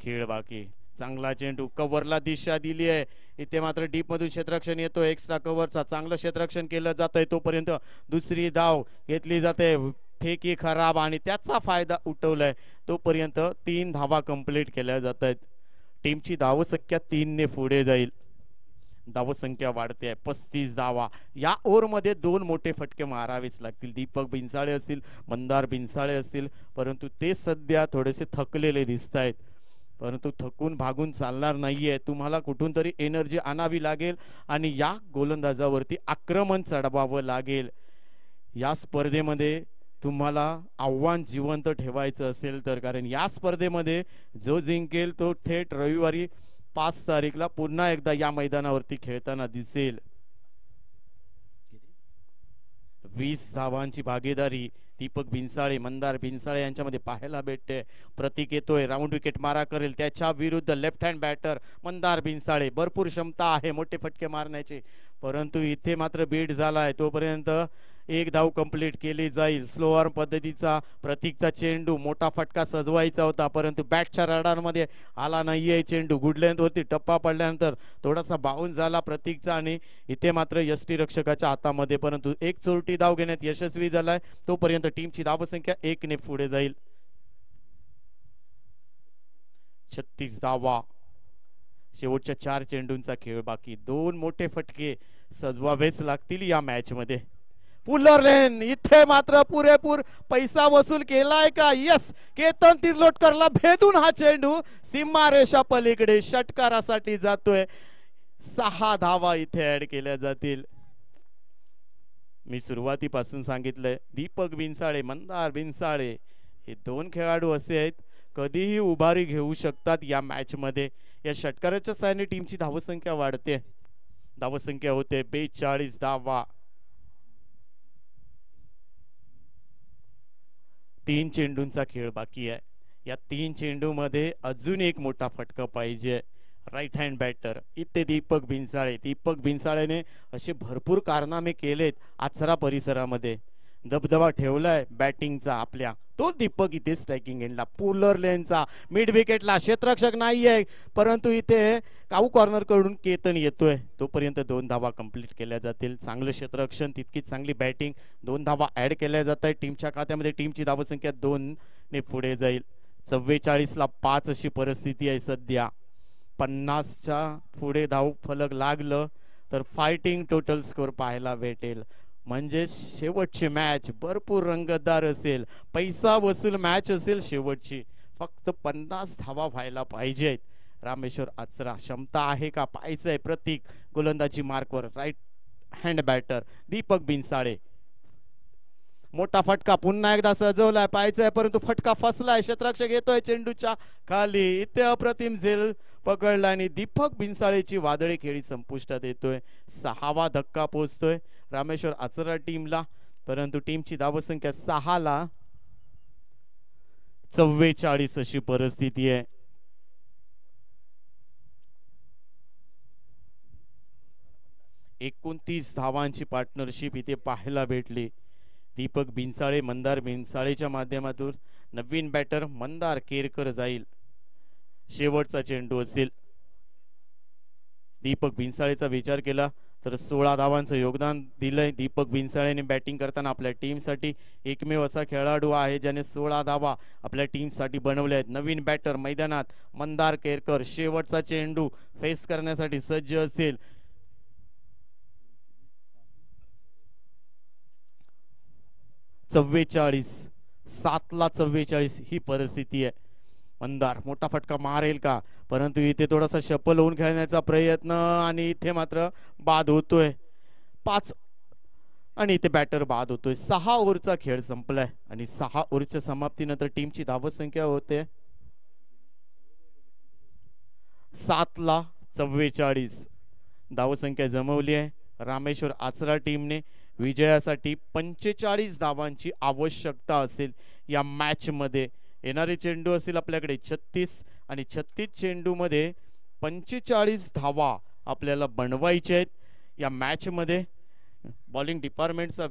खेळ बाकी. चांगला चेंडू कव्हरला दिशा दिली आहे. इथे मात्र डीप मधून क्षेत्ररक्षण येतोय. एक्स्ट्रा कव्हरचा चांगलं क्षेत्ररक्षण केलं जात आहे. तोपर्यंत दुसरी धाव घेतली जाते. फेकी खराब आणि त्याचा फायदा उठवलाय. तोपर्यंत 3 धावा कंप्लीट केल्या जात आहेत. टीमची धावसंख्या 3ने पुढे जाईल. धावसंख्या वाढते, 35 धावा. या ओव्हरमध्ये 2 मोठे फटके मारावेच लागतील. दीपक बिनसाळे असतील, मंदार बिनसाळे असतील, परंतु ते सध्या थोडेसे थकलेले दिसत आहेत. परंतु थकून भागून चालणार नाहीये. तुम्हाला कुठून तरी एनर्जी आणावी लागेल आणि या गोलंदाजावरती आक्रमण चढवावं लागेल. या स्पर्धेमध्ये तुम्हाला आव्हान जिवंत ठेवायचं असेल तर, कारण या स्पर्धेमध्ये जो जिंकेल तो थेट रविवारी 5 तारीखला पुन्हा एकदा या मैदानावरती खेळताना दिसेल. 20 धावांची भागीदारी दीपक बिनसाळे, मंदार बिनसाळे यांच्यामध्ये पाहायला भेटते. प्रतीक येतोय, राऊंड विकेट मारा करेल, त्याच्या विरुद्ध लेफ्ट हँड बॅटर मंदार बिनसाळे. भरपूर क्षमता आहे मोठे फटके मारण्याची, परंतु इथे मात्र बीट झालाय. तोपर्यंत एक धाव कंप्लीट केली जाईल. स्लो आर्म पद्धतीचा प्रतीकचा चेंडू, मोठा फटका सजवायचा होता, परंतु बॅटच्या रडारमध्ये आला नाहीये चेंडू. गुड लेंथ होती, टप्पा पडल्यानंतर थोडासा बाउन्स झाला प्रतीकचा आणि इथे मात्र यष्टीरक्षकाच्या हातामध्ये, परंतु एक चोरटी धाव घेण्यात यशस्वी झालाय. तोपर्यंत टीमची धावसंख्या 1 ने पुढे जाईल. 36 धावा. शेवटच्या 4 चेंडूंचा खेळ बाकी. 2 मोठे फटके सजवावेच लागतील या मॅच मध्ये. पुलर लेन इथे मात्र पुरेपूर पैसा वसूल केलाय का? यस, केतन तिर्लोटकरला भेदून हा चेंडू सीमारेषा पलीकडे षटकारासाठी जातोय. 6 धावा इथे ऍड केल्या जातील. मी सुरुवातीपासून सांगितलंय, दीपक बिनसाळे, मंदार बिनसाळे हे 2 खेळाडू असे आहेत कधीही उभारी घेऊ शकतात या मॅच मध्ये. या षटकाराच्या साहाय्याने टीमची धावसंख्या वाढते. धावसंख्या होते 42 धावा. 3 चेंडूंचा खेळ बाकी आहे. या 3 चेंडू मध्ये अजून एक मोठा फटका पाहिजे. राईट हँड बॅटर इथे दीपक बिनसाळे. दीपक बिनसाळेने असे भरपूर कारनामे केलेत आचरा परिसरामध्ये, दबदबा ठेवलाय बॅटिंगचा आपल्या. तो दीपक इथे स्ट्रायकिंग एंडला. पुलर लेनचा मिड विकेटला क्षेत्ररक्षक नाहीये, परंतु इथे काऊ कॉर्नर कडून केतन येतोय. तोपर्यंत 2 धावा कंप्लीट केल्या जातील. चांगलं क्षेत्ररक्षण, तितकीच चांगली बॅटिंग. 2 धावा ऍड केल्या जात आहेत टीमच्या खात्यामध्ये. टीमची धावसंख्या 2 ने पुढे जाईल. 44 ला 5 अशी परिस्थिती आहे सध्या. 50च्या पुढे धाव फलक लागलं तर फायटिंग टोटल स्कोर पाहायला भेटेल. म्हणजे शेवटची मॅच भरपूर रंगतदार असेल, पैसा वसूल मॅच असेल शेवटची. फक्त 50 धावा व्हायला पाहिजेत. रामेश्वर आचरा क्षमता आहे का पाहायचंय. प्रतीक गोलंदाजी मार्कवर. Right hand batter Deepak Binsale. मोठा फटका पुन्हा एकदा सजवलाय, पाहायचंय, परंतु फटका फसलाय. क्षेत्ररक्षक येतोय चेंडूच्या खाली. इथे अप्रतिम झेल पकडला आणि दीपक बिनसाळेची वादळी खेळी संपुष्टात येतोय. 6वा धक्का पोहोचतोय रामेश्वर आचरा टीमला, परंतु टीमची धावसंख्या 6 ला 44 अशी परिस्थिती आहे. एकोणतीस धावांची पार्टनरशिप इथे पाहायला भेटली. दीपक बिनसाळे, मंदार बिनसाळेच्या माध्यमातून. नवीन बॅटर मंदार केरकर जाईल. शेवटचा चेंडू असेल. दीपक बिनसाळेचा विचार केला तर 16 धावांचं योगदान दिलंय दीपक बिनसाळेने बॅटिंग करताना. आपल्या टीमसाठी एकमेव असा खेळाडू आहे ज्याने 16 धावा आपल्या टीमसाठी बनवल्या आहेत. नवीन बॅटर मैदानात मंदार केरकर. शेवटचा चेंडू फेस करण्यासाठी सज्ज असेल. 44, 7 ला 44 ही परिस्थिती आहे. मंदार मोठा फटका मारेल का? परंतु इथे थोडासा शफल होऊन खेळण्याचा प्रयत्न आणि इथे मात्र बाद होतोय. 5 आणि इथे बॅटर बाद होतोय. 6 ओव्हरचा खेळ संपलाय आणि 6 ओव्हरच्या समाप्तीनंतर टीमची धावसंख्या होते 7 ला 44. धावसंख्या जमवली आहे. रामेश्वर आचरा टीमने विजयासाठी 45 धावांची आवश्यकता असेल या मॅच मध्ये. येणारे चेंडू असेल आपल्याकडे 36 आणि 36 चेंडू मध्ये 45 धावा आपल्याला बनवायचे आहेत या मॅच मध्ये. बॉलिंग डिपार्टमेंटचा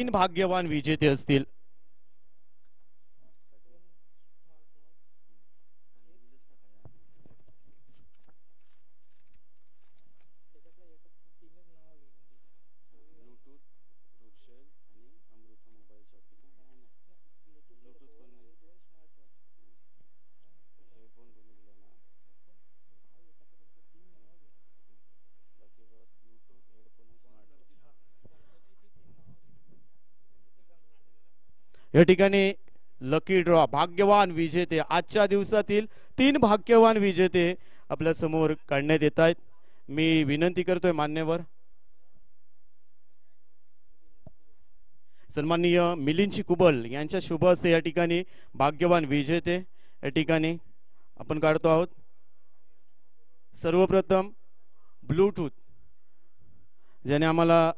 तीन भाग्यवान विजेते असतील. या ठिकाणी लकी ड्रॉ भाग्यवान विजेते आजच्या दिवसातील तीन भाग्यवान विजेते आपल्या समोर काढण्यात येत आहेत. मी विनंती करतोय मान्यवर सन्माननीय मिलिंदजी कुबल यांच्या शुभ हस्ते या ठिकाणी भाग्यवान विजेते या ठिकाणी आपण काढतो आहोत. सर्वप्रथम ब्लूटूथ ज्याने आम्हाला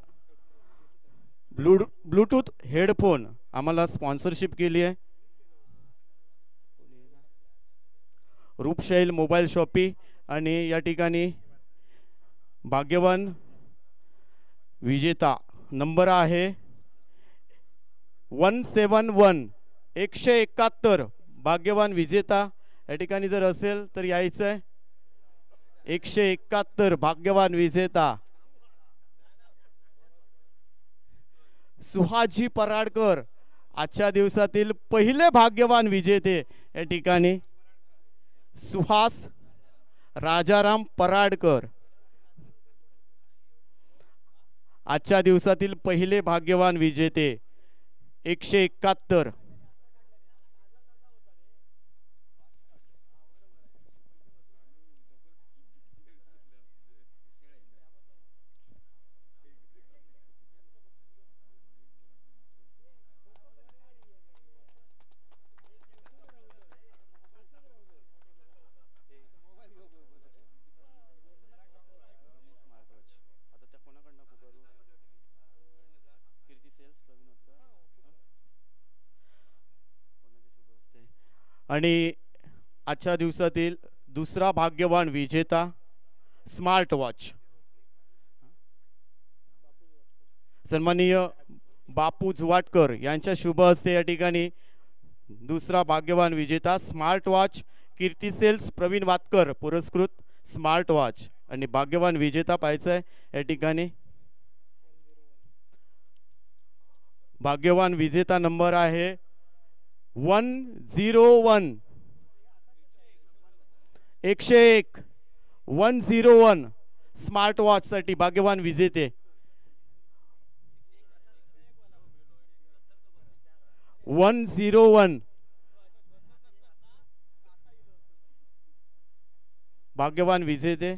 ब्लूटूथ हेडफोन आम्हाला स्पॉन्सरशिप केली आहे. रूपशैल मोबाईल शॉपी आणि या ठिकाणी भाग्यवान विजेता नंबर आहे 171 171. भाग्यवान विजेता या ठिकाणी जर असेल तर यायचं आहे. 171 भाग्यवान विजेता सुहाजी पराडकर आजच्या दिवसातील पहिले भाग्यवान विजेते या ठिकाणी सुहास राजाराम पराडकर आजच्या दिवसातील पहिले भाग्यवान विजेते 171. आणि आजच्या दिवसातील दुसरा भाग्यवान विजेता स्मार्ट वॉच सन्माननीय बापू जुवाटकर यांच्या शुभ हस्ते या ठिकाणी दुसरा भाग्यवान विजेता स्मार्ट वॉच कीर्ती सेल्स प्रवीण वातकर पुरस्कृत स्मार्ट वॉच आणि भाग्यवान विजेता पाहायचा आहे या ठिकाणी. भाग्यवान विजेता नंबर आहे 101 101 101 स्मार्ट वॉच साठी भाग्यवान विजेते 101 भाग्यवान विजेते.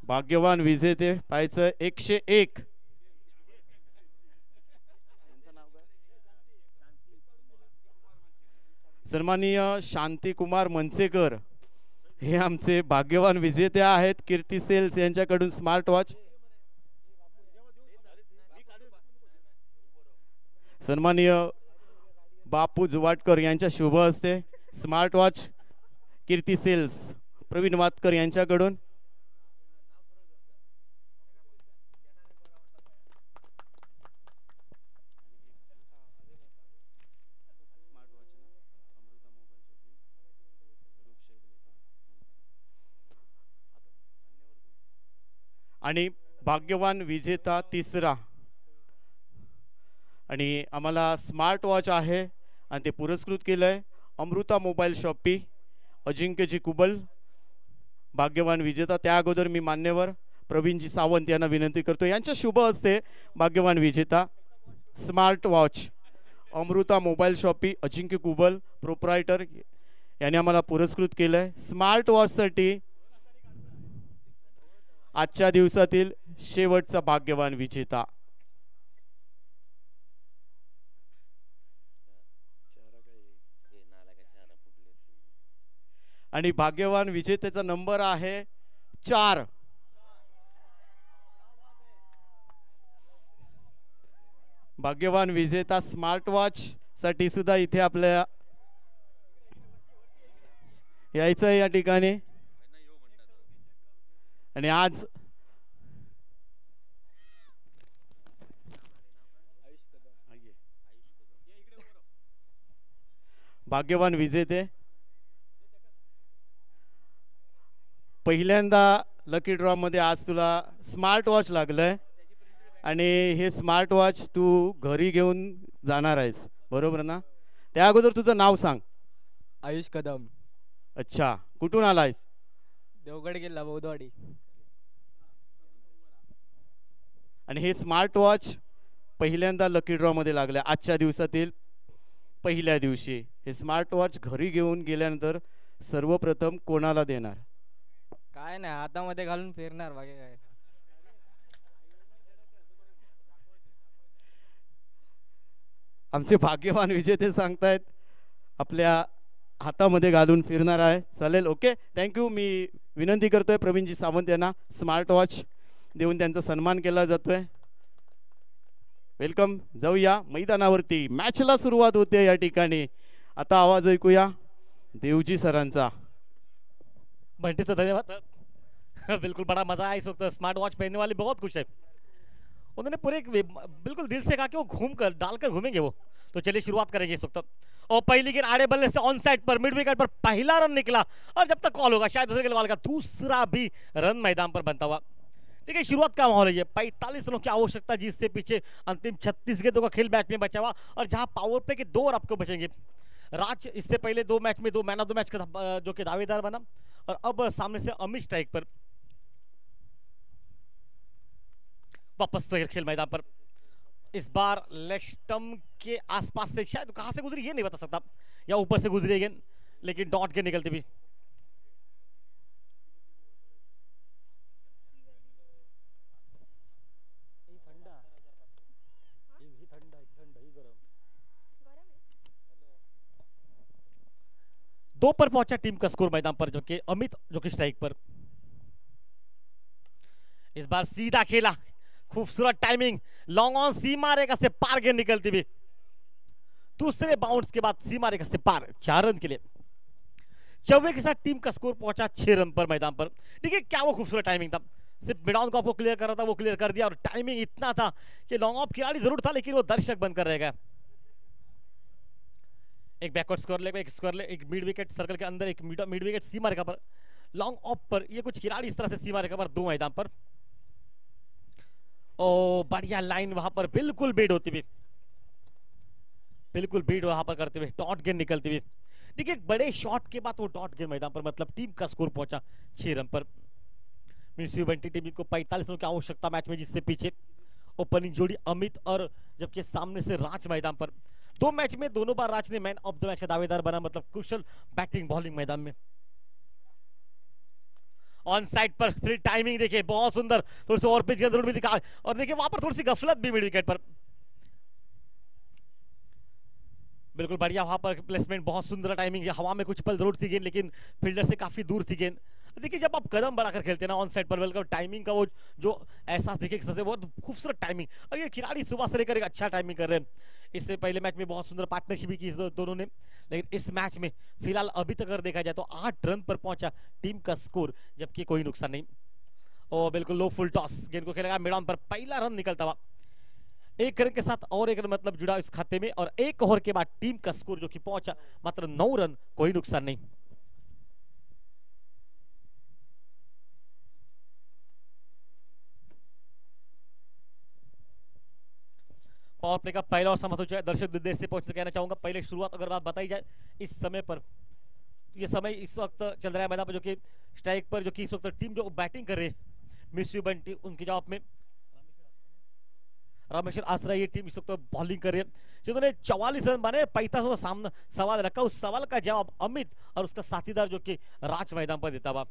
भाग्यवान विजेते पाहायचं 101 सन्माननीय शांती कुमार मनसेकर हे आमचे भाग्यवान विजेते आहेत कीर्ती सेल्स यांच्याकडून स्मार्ट वॉच. सन्माननीय बापू जुवाटकर यांच्या शुभ हस्ते स्मार्ट वॉच कीर्ती सेल्स प्रवीण वातकर यांच्याकडून. आणि भाग्यवान विजेता तिसरा आणि आम्हाला स्मार्ट वॉच आहे आणि ते पुरस्कृत केलंय अमृता मोबाईल शॉपी अजिंक्यजी कुबल भाग्यवान विजेता. त्या अगोदर मी मान्यवर प्रवीणजी सावंत यांना विनंती करतो यांच्या शुभ हस्ते भाग्यवान विजेता smart watch Amruta mobile shoppe Ajinkya Kubal proprietor यांनी आम्हाला पुरस्कृत केलंय. स्मार्ट वॉचसाठी आजच्या दिवसातील शेवटचा भाग्यवान विजेता आणि भाग्यवान विजेत्याचा नंबर आहे 4. भाग्यवान विजेता स्मार्ट वॉच साठी सुद्धा इथे आपल्या यायचं आहे या ठिकाणी. आणि आज भाग्यवान विजेते पहिल्यांदा लकी ड्रॉ मध्ये आज तुला स्मार्ट वॉच लागलंय आणि हे स्मार्ट वॉच तू घरी घेऊन जाणार आहेस, बरोबर ना? त्या अगोदर तुझं नाव सांग. आयुष कदम. अच्छा, कुठून आलायस? देवगड किल्ला बौद्धवाडी. आणि हे स्मार्ट वॉच पहिल्यांदा लकी ड्रॉ मध्ये लागलंय आजच्या दिवसातील पहिल्या दिवशी. हे स्मार्ट वॉच घरी घेऊन गेल्यानंतर सर्वप्रथम कोणाला देणार? काय नाही, हातामध्ये घालून फिरणार, बाकी काय. आमचे भाग्यवान विजेते सांगतायत आपल्या हातामध्ये घालून फिरणार आहे. चालेल, ओके, थँक्यू. मी विनंती करतोय प्रवीणजी सावंत यांना स्मार्ट वॉच देऊन त्यांचा सन्मान केला जातोय. वेलकम. जाऊया मैदानावरती, मॅचला सुरुवात होते या ठिकाणी. आता आवाज ऐकूया देवजी सरांचा. बंटी सर धन्यवाद. बिल्कुल बड़ा मजा आया इस वक्त. स्मार्ट वॉच पहनने वाले बहुत खुश है. उन्होंने पूरे बिल्कुल दिल से कहा कि वो घूम कर डालकर घूमेंगे वो. तो चलिए शुरुआत करेंगे इस वक्त. और पहली गेंद आड़े बल्ले से ऑन साइड पर मिड विकेट पर पहला रन निकला और जब तक कॉल होगा शायद दूसरे गेंदबाज का दूसरा भी रन मैदान पर बनता हुआ. देखिए शुरुआत का माहौल है. 45 रनों की आवश्यकता जिससे पीछे अंतिम 36 गेंदों का खेल मैच में बचा हुआ और जहां पावर प्ले के 2 ओवर आपको बचेंगे. राज इससे पहले 2 मैच में 2 मैन ऑफ द मैच का जो कि दावेदार बना और अब सामने से अमित स्ट्राइक पर. वापस तो खेल मैदान पर. इस बार लेग स्टंप के आसपास से शायद कहां से गुजरी ये नहीं बता सकता, या ऊपर से गुजरी गेंद, लेकिन डॉट के निकलती भी. दो पर पहुंचा टीम का स्कोर मैदान पर, जो कि अमित जो कि स्ट्राइक पर. इस बार सीधा खेला, खूबसूरत टाइमिंग, लॉन्ग ऑन सीमा रेखा से पार गेंद निकलती भी. दूसरे बाउंस के बाद सीमा रेखा से पार 4 रन के लिए. चौबे के साथ टीम का स्कोर पहुंचा 6 रन पर मैदान पर. देखिए क्या वो खूबसूरत टाइमिंग था. सिर्फ मिड ऑन को आपको क्लियर कर रहा था, वो क्लियर कर दिया. और टाइमिंग इतना था कि लॉन्ग ऑफ खिलाड़ी जरूर था, लेकिन वो दर्शक बनकर रह गया. एक बैकवर्ड स्क्वायर लेग, एक स्क्वायर लेग, एक मिड विकेट सर्कल के अंदर, एक मिड विकेट सीमा रेखा पर, लॉन्ग ऑफ पर. ये कुछ खिलाड़ी इस तरह से सीमा रेखा पर 2 मैदान पर. ओ बढ़िया लाइन वहां पर बिल्कुल बीड होती हुई, बिल्कुल बीड वहां पर करते हुए डॉट गेंद निकलती हुई. देखिए बड़े शॉट के बाद वो डॉट गेंद मैदान पर, मतलब टीम का स्कोर पहुंचा 6 रन पर. म्यूनिसिपल बंटी टीम को 45 रनों की आवश्यकता मैच में, जिससे पीछे ओपनिंग जोड़ी अमित और जबकि सामने से राज मैदान पर. 2 मैच में दोनों बार राज ने मैन ऑफ द मैच का दावेदार बना, मतलब कुशल बैटिंग बॉलिंग मैदान में. ऑन साइड पर फिर टाइमिंग देखिए बहुत सुंदर, थोड़ी सी और पिच की जरूरत भी दिखा. और देखिए वहां पर थोड़ी सी गफलत भी मिड विकेट पर. बिल्कुल बढ़िया वहां पर प्लेसमेंट, बहुत सुंदर टाइमिंग. हवा में कुछ पल जरूर थी गेंद, लेकिन फील्डर से काफी दूर थी गेंद. देखिए जब आप कदम बढ़ाकर खेलते हैं ना ऑन साइड पर, बिल्कुल टाइमिंग का वो जो एहसास देखिए सबसे बहुत खूबसूरत टाइमिंग. और ये खिलाड़ी सुबह से लेकर एक अच्छा टाइमिंग कर रहे हैं. इससे पहले मैच में बहुत सुंदर पार्टनरशिप भी की दोनों ने, लेकिन इस मैच में फिलहाल अभी तक अगर देखा जाए तो 8 रन पर पहुंचा टीम का स्कोर, जबकि कोई नुकसान नहीं. और बिल्कुल लो फुल टॉस गेंद को खेलेगा मिड ऑन पर, पहला रन निकलता हुआ. 1 रन के साथ और 1 रन मतलब जुड़ा इस खाते में, और 1 ओवर के बाद टीम का स्कोर जो कि पहुंचा मात्र 9 रन, कोई नुकसान नहीं. पावर प्ले का पहला और समाप्त हो चुका है. दर्शक देर से पहुंचते कहना चाहूंगा. पहले शुरुआत अगर बात बताई जाए इस समय पर, ये समय इस वक्त चल रहा है मैदान पर, जो कि स्ट्राइक पर जो कि इस वक्त टीम जो बैटिंग कर रहे हैं मिस्यू बंटी, उनके जवाब में रामेश्वर आसरा ये टीम इस वक्त बॉलिंग कर रही है, जिन्होंने 44 रन बने. 45 का सामना सवाल रखा, उस सवाल का जवाब अमित और उसका साथीदार जो कि राज मैदान पर देता हुआ.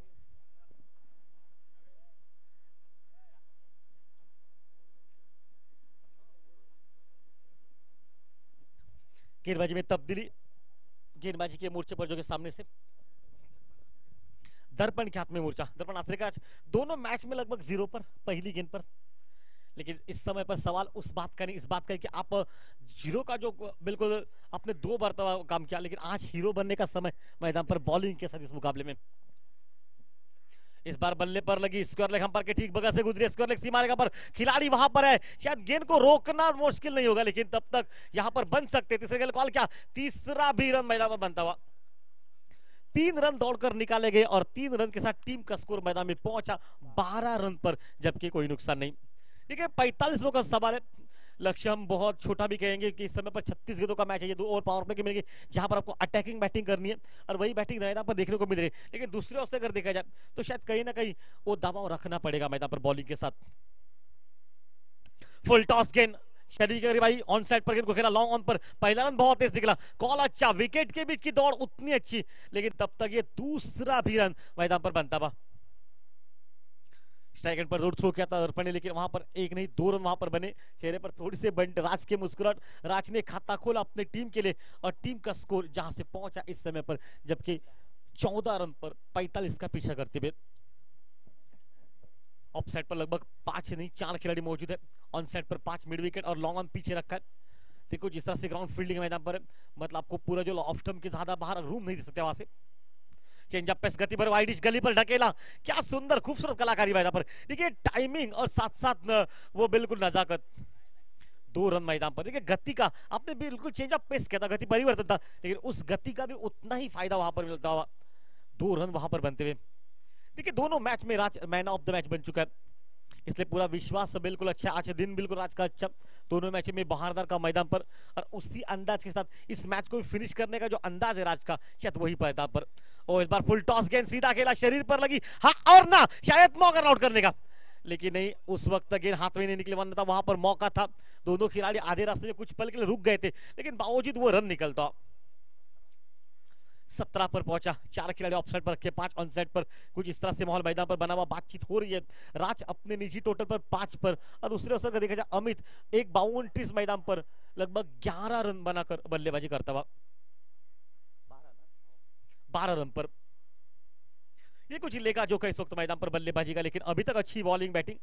गेंदबाजी में तब्दीली, गेंदबाजी के मोर्चे पर जो कि सामने से दर्पण के हाथ में मोर्चा. दर्पण आसरे का दोनों मैच में लगभग 0 पर पहली गेंद पर, लेकिन इस समय पर सवाल उस बात का नहीं, इस बात का है कि आप जीरो का जो बिल्कुल आपने 2 बार काम किया, लेकिन आज हीरो बनने का समय मैदान पर बॉलिंग के साथ इस मुकाबले में। इस बार बल्ले पर लगी स्क्वायर लेग, हम पर के ठीक बगल से गुजरी स्क्वायर लेग सीमा रेखा पर, खिलाड़ी वहां पर है, शायद गेंद को रोकना मुश्किल नहीं होगा, लेकिन तब तक यहां पर बन सकते। तीसरे गेंद कॉल क्या, तीसरा भी रन मैदान पर बनता हुआ। 3 रन दौड़कर निकाले गए और 3 रन के साथ टीम का स्कोर मैदान में पहुंचा 12 रन पर, जबकि कोई नुकसान नहीं। देखिए 45 ओवर का सवाल है, लक्ष्य हम बहुत छोटा भी कहेंगे कि इस समय पर 36 गेंदों का मैच है, ये 2 ओवर पावर प्ले की मिलेगी जहां पर आपको अटैकिंग बैटिंग करनी है और वही बैटिंग मैदान पर देखने को मिल रही है। लेकिन दूसरे ओर से अगर देखा जाए तो शायद कहीं ना कहीं वो दबाव रखना पड़ेगा मैदान पर बॉलिंग के साथ। फुल टॉस गेंद शरीर के भाई ऑन साइड पर गेंद को खेला, लॉन्ग ऑन पर, पहला रन बहुत तेज निकला, कॉल अच्छा, विकेट के बीच की दौड़ उतनी अच्छी, लेकिन तब तक ये दूसरा भी रन मैदान पर बनता हुआ। स्ट्राइक एंड पर जोर थ्रो किया था अर्पण ने, लेकिन वहां पर एक नहीं 2 रन वहां पर बने। चेहरे पर थोड़ी से बंट राज के मुस्कुराहट, राज ने खाता खोला अपने टीम के लिए और टीम का स्कोर जहां से पहुंचा इस समय पर, जबकि 14 रन पर 45 का पीछा करते हुए। ऑफ साइड पर लगभग 5 नहीं 4 खिलाड़ी मौजूद है, on side per 5 mid wicket और लॉन्ग ऑन पीछे रखा है। देखो जिस तरह से ग्राउंड फील्डिंग मैदान पर है, मतलब आपको पूरा जो ऑफ स्टंप के ज्यादा बाहर रूम नहीं दे सकते वहां से। चेंज अप पेस गति पर वाइडिश गली पर ढकेला, क्या सुंदर खूबसूरत कलाकारी मैदान पर। देखिए टाइमिंग और साथ साथ वो बिल्कुल नजाकत। 2 रन मैदान पर, देखिए गति का आपने बिल्कुल चेंज अप पेस किया था, गति परिवर्तन था, लेकिन उस गति का भी उतना ही फायदा वहां पर मिलता हुआ। 2 रन वहां पर बनते हुए। देखिए दोनों मैच में राज मैन ऑफ द मैच बन चुका है, इसलिए पूरा विश्वास बिल्कुल अच्छा, आज दिन बिल्कुल राज का अच्छा। दोनों मैच में बहारदार का मैदान पर और उसी अंदाज के साथ इस मैच को फिनिश करने का जो अंदाज है राज का, शायद वही मैदान पर। और इस बार फुल टॉस गेंद सीधा खेला, शरीर पर लगी, हाँ और ना, शायद मौका आउट करने का, लेकिन नहीं, उस वक्त गेंद हाथ में नहीं निकले, वरना था वहां पर मौका था। दोनों खिलाड़ी आधे रास्ते में कुछ पल के लिए रुक गए थे, लेकिन बावजूद वो रन निकलता। 17 पर पहुंचा, 4 खिलाड़ी ऑफ साइड पर रखे, 5 ऑन साइड पर। कुछ इस तरह से माहौल मैदान पर बना हुआ, बातचीत हो रही है। राज अपने निजी टोटल पर 5 पर और दूसरे अवसर का देखा जाए अमित एक बाउंड्रीज मैदान पर लगभग 11 रन बनाकर बल्लेबाजी करता हुआ। 12 रन पर ये कुछ लेगा जो का इस वक्त मैदान पर बल्लेबाजी का, लेकिन अभी तक अच्छी बॉलिंग बैटिंग,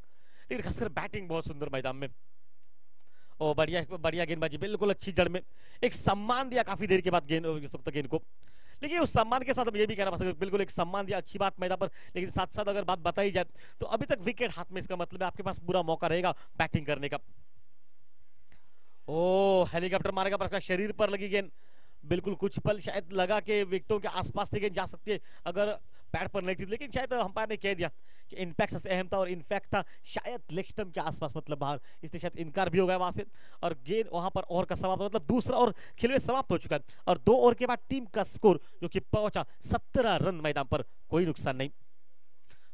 लेकिन खासकर बैटिंग बहुत सुंदर मैदान में। और बढ़िया बढ़िया गेंदबाजी, बिल्कुल अच्छी जड़ में एक सम्मान दिया काफी देर के बाद गेंद इस वक्त गेंद को। लेकिन उस सम्मान के साथ हम ये भी कहना पसंद, बिल्कुल एक सम्मान दिया, अच्छी बात मैदान पर, लेकिन साथ साथ अगर बात बताई जाए तो अभी तक विकेट हाथ में, इसका मतलब है आपके पास पूरा मौका रहेगा बैटिंग करने का। ओ हेलीकॉप्टर मारेगा पर शरीर पर लगी गेंद, बिल्कुल कुछ पल शायद लगा कि विकेटों के आसपास से गेंद जा सकती है अगर पैर पर नहीं थी, लेकिन शायद अंपायर ने कह दिया कि इनफैक्ट सबसे अहम था और इनफैक्ट था शायद लेग स्टंप के आसपास, मतलब बाहर, इसलिए शायद इनकार भी हो गया वहां से और गेंद वहां पर ओवर का समाप्त, मतलब दूसरा ओवर खेल में समाप्त हो चुका है और 2 ओवर के बाद टीम का स्कोर जो कि पहुंचा 17 रन मैदान पर, कोई नुकसान नहीं।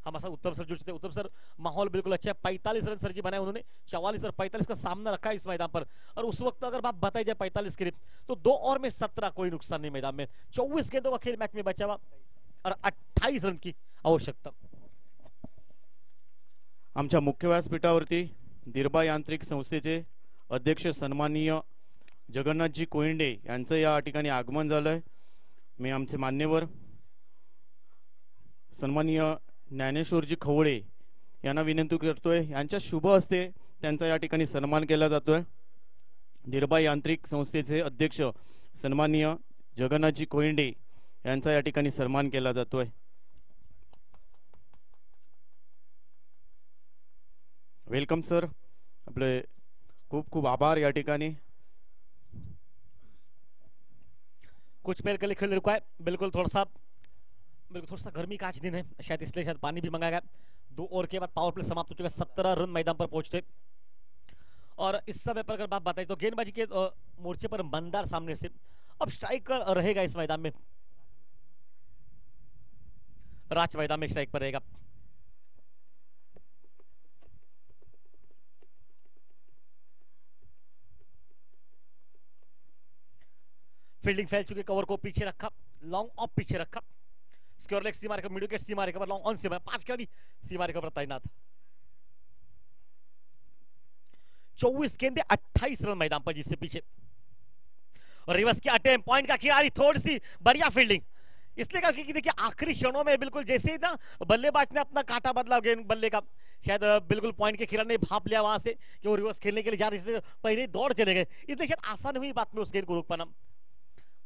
हमारे साथ उत्तम सर जुड़ चुके, उत्तम सर माहौल बिल्कुल अच्छा है, 45 रन सर जी बनाए उन्होंने, 44 और 45 का सामना रखा है इस मैदान पर। और उस वक्त अगर बात बताई जाए 45 के लिए तो 2 ओवर में 17, कोई नुकसान नहीं मैदान में। 24 गेंदों का खेल मैच में बचा हुआ और 28 रन की आवश्यकता। आमच्या मुख्य व्यासपीठावरती दिरबा यांत्रिक संस्थेचे अध्यक्ष सन्माननीय जगन्नाथजी कोयंडे यांचं या ठिकाणी आगमन झालंय। मी आमचे मान्यवर सन्माननीय ज्ञानेश्वरजी खवळे यांना विनंती करतोय, यांच्या शुभ हस्ते त्यांचा या ठिकाणी सन्मान केला जातोय। दिरबा यांत्रिक संस्थेचे अध्यक्ष सन्माननीय जगन्नाथजी कोयंडे यांचा या ठिकाणी सन्मान केला जातोय। वेलकम सर, आपले खूप खूप आभार या ठिकाणी। कुछ पल के लिए खेल रुका है, बिल्कुल थोड़ा सा गर्मी का आज दिन है, शायद इसलिए शायद पानी भी मंगाया गया। 2 ओवर के बाद पावर प्ले समाप्त हो चुका है, 17 रन मैदान पर पहुंचते और इस समय पर अगर बात बताई तो गेंदबाजी के मोर्चे पर मंदार सामने से, अब स्ट्राइकर रहेगा इस मैदान में, राज मैदान में स्ट्राइक पर रहेगा। फील्डिंग फैल चुके, कवर को पीछे रखा, लॉन्ग ऑफ पीछे रखा, स्क्वायर लेग सीमा रेखा, मिड विकेट सीमा रेखा पर, लॉन्ग ऑन सीमा, 5 खिलाड़ी सीमा रेखा पर तैनात। 24 गेंदे 28 रन मैदान पर, जिससे पीछे और रिवर्स की अटेम्प्ट, पॉइंट का खिलाड़ी, थोड़ी सी बढ़िया फील्डिंग, इसलिए कहा कि देखिए आखिरी क्षणों में बिल्कुल जैसे ही ना बल्लेबाज ने अपना काटा बदला गेंद बल्ले का, शायद बिल्कुल पॉइंट के खिलाड़ी ने भाप लिया वहां से कि वो रिवर्स खेलने के लिए जा रहे, इसलिए पहले ही दौड़ चले गए, इसलिए शायद आसान हुई बात में उस गेंद को रोक पाना।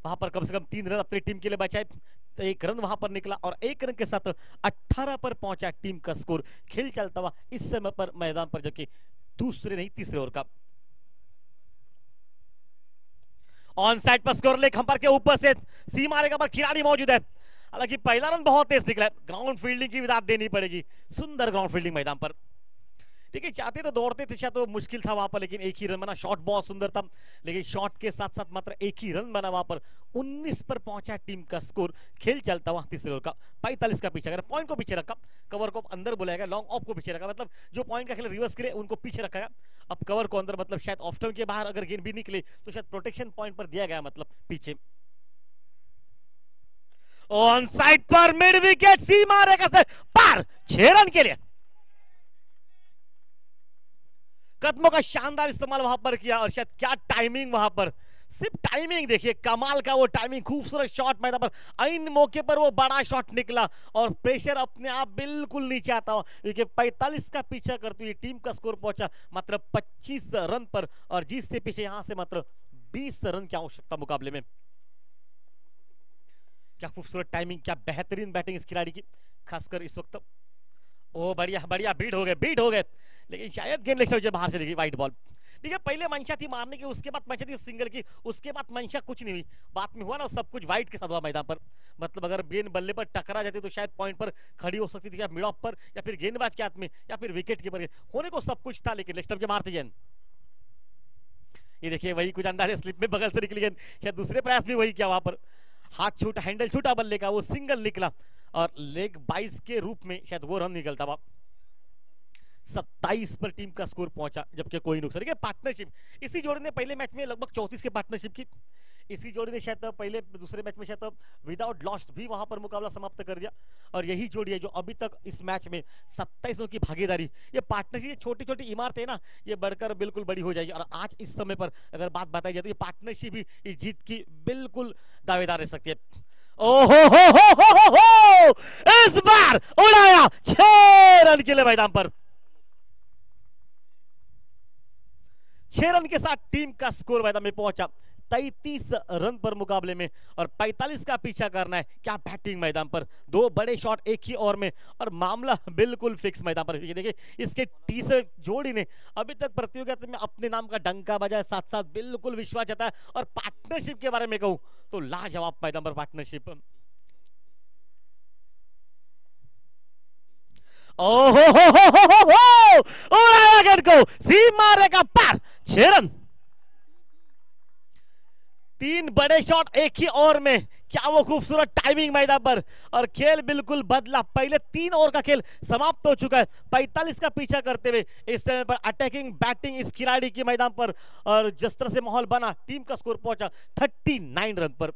वहां पर कम से कम 3 रन अपनी टीम के लिए बचाए, तो 1 रन वहां पर निकला और 1 रन के साथ 18 पर पहुंचा टीम का स्कोर। खेल चलता हुआ इस समय पर मैदान पर, जबकि दूसरे नहीं तीसरे ओवर का ऑन साइड पर स्कोर लेग हम्पर के ऊपर से सीमा रेखा पर खिलाड़ी मौजूद है। हालांकि पहला रन बहुत तेज निकला है, ग्राउंड फील्डिंग की भी दाद देनी पड़ेगी, सुंदर ग्राउंड फील्डिंग मैदान पर। ठीक है, चाहते तो दौड़ते थे, शायद तो मुश्किल था वहां पर, लेकिन एक ही रन बना। शॉट बहुत सुंदर था, लेकिन शॉट के साथ साथ मात्र एक ही रन बना वहां पर। 19 पर पहुंचा टीम का स्कोर। खेल चलता हुआ तीसरे ओवर का 45 का पीछे कर, पॉइंट को पीछे रखा, कवर को अंदर बुलाएगा, लॉन्ग ऑफ को पीछे रखा, मतलब जो पॉइंट का खेल रिवर्स करे उनको पीछे रखा गया। अब कवर को अंदर, मतलब शायद ऑफ टर्न के बाहर अगर गेंद भी निकले तो शायद प्रोटेक्शन पॉइंट पर दिया गया, मतलब पीछे। ऑन साइड पर मिड विकेट सीमा रेखा से पार, 6 रन के लिए। कदमों का शानदार इस्तेमाल वहां पर किया, और शायद क्या टाइमिंग वहां पर, सिर्फ टाइमिंग देखिए, कमाल का वो टाइमिंग, खूबसूरत शॉट मैदान पर। ऐन मौके पर वो बड़ा शॉट निकला और प्रेशर अपने आप बिल्कुल नीचे आता हुआ, क्योंकि 45 का पीछा करते हुए टीम का स्कोर पहुंचा मात्र 25 रन पर, और जिससे पीछे यहां से मात्र 20 रन की आवश्यकता मुकाबले में। क्या खूबसूरत टाइमिंग, क्या बेहतरीन बैटिंग इस खिलाड़ी की, खासकर इस वक्त। ओ बढ़िया बढ़िया, बीट हो गए, लेकिन शायद गेंद लेग बाहर चली गई, वाइड बॉल। ठीक है, पहले मंशा थी मारने की, उसके बाद मंशा थी सिंगल की, उसके बाद मंशा कुछ नहीं हुई, बाद में हुआ ना सब कुछ वाइड के साथ हुआ मैदान पर। मतलब अगर गेंद बल्ले पर टकरा जाती तो शायद पॉइंट पर खड़ी हो सकती थी, या मिड ऑफ पर, या फिर गेंदबाज के हाथ में, या फिर विकेट कीपर होने को सब कुछ था, लेकिन लेग स्टंप के मारते गेंद। ये देखिए वही कुछ अंदाज है, स्लिप में बगल से निकली गेंद, शायद दूसरे प्रयास में वही किया, वहां पर हाथ छूटा, हैंडल छूटा बल्ले का, वो सिंगल निकला और लेग 22 के रूप में शायद वो रन निकलता हुआ। 27 पर टीम का स्कोर पहुंचा, जबकि कोई नुकसान नहीं। पार्टनरशिप इसी जोड़ी ने पहले मैच में लगभग 34 की पार्टनरशिप की, इसी जोड़ी ने शायद पहले दूसरे मैच में शायद विदाउट लॉस्ट भी वहां पर मुकाबला समाप्त कर दिया, और यही जोड़ी है जो अभी तक इस मैच में 27 रनों की भागीदारी। ये पार्टनरशिप, छोटी छोटी इमारतें ना, ये बढ़कर बिल्कुल बड़ी हो जाएगी, और आज इस समय पर अगर बात बताई जाए तो ये पार्टनरशिप भी इस जीत की बिल्कुल दावेदार रह सकती है। ओहो हो, इस बार उड़ाया 6 रन के लिए मैदान पर। 6 रन के साथ टीम का स्कोर मैदान में पहुंचा 33 रन पर मुकाबले में, और 45 का पीछा करना है। क्या बैटिंग मैदान पर, 2 बड़े शॉट एक ही ओवर में, और मामला बिल्कुल फिक्स मैदान पर। देखिए इसके टी-शर्ट जोड़ी ने अभी तक प्रतियोगिता में अपने नाम का डंका बजाया, साथ साथ बिल्कुल विश्वास जताया। और पार्टनरशिप के बारे में कहूं तो लाजवाब मैदान पर पार्टनरशिप। ओहो उड़ाया गेंद को सीमा रेखा पार, 6 रन। 3 बड़े शॉट एक ही ओवर में, क्या वो खूबसूरत टाइमिंग मैदान पर, और खेल बिल्कुल बदला। पहले 3 ओवर का खेल समाप्त हो चुका है 45 का पीछा करते हुए, इस समय पर अटैकिंग बैटिंग इस खिलाड़ी के मैदान पर, और जिस तरह से माहौल बना, टीम का स्कोर पहुंचा 39 रन पर।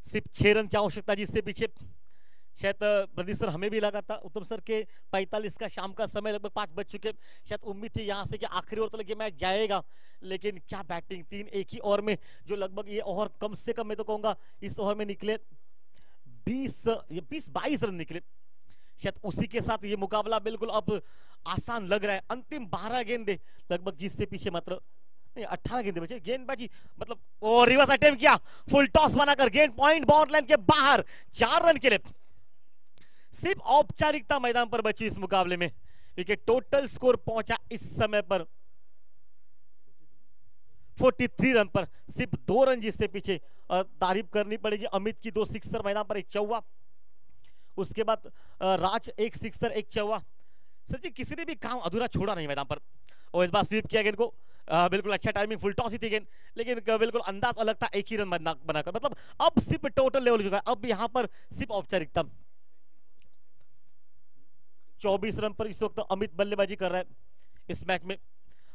सिर्फ 6 रन की आवश्यकता, जिससे पीछे शायद प्रदीप सर हमें भी लगा था, उत्तम सर के 45 का शाम का समय लगभग 5 बज चुके, शायद उम्मीद थी यहां से कि आखिरी ओवर तक ये मैच जाएगा, लेकिन क्या बैटिंग, 3 एक ही ओवर में, जो लगभग ये ओवर कम से कम मैं तो कहूंगा इस ओवर में निकले 20-22 रन निकले। शायद उसी के साथ ये मुकाबला बिल्कुल अब आसान लग रहा है। अंतिम 12 गेंदे लगभग, जिससे पीछे मात्र 18 गेंदे बचे। गेंदबाजी मतलब ओ रिवर्स अटेम्प्ट किया, फुल टॉस बनाकर गेंद पॉइंट बाउंड लाइन के बाहर, 4 रन के लिए। सिर्फ औपचारिकता मैदान पर बची इस मुकाबले में, क्योंकि टोटल स्कोर पहुंचा इस समय पर 43 रन पर, सिर्फ 2 रन जिससे पीछे। और तारीफ करनी पड़ेगी अमित की, 2 सिक्सर मैदान पर, 1 चौवा, उसके बाद राज 1 सिक्सर 1 चौवा। सर जी किसी ने भी काम अधूरा छोड़ा नहीं मैदान पर, और इस बार स्वीप किया गेंद को, बिल्कुल अच्छा टाइमिंग, फुल टॉस ही थी गेंद, लेकिन बिल्कुल अंदाज अलग था, 1 ही रन बनाकर। मतलब अब सिर्फ टोटल लेवल हो चुका है, अब यहाँ पर सिर्फ औपचारिकता। 24 रन पर इस वक्त अमित बल्लेबाजी कर रहा है इस मैच में,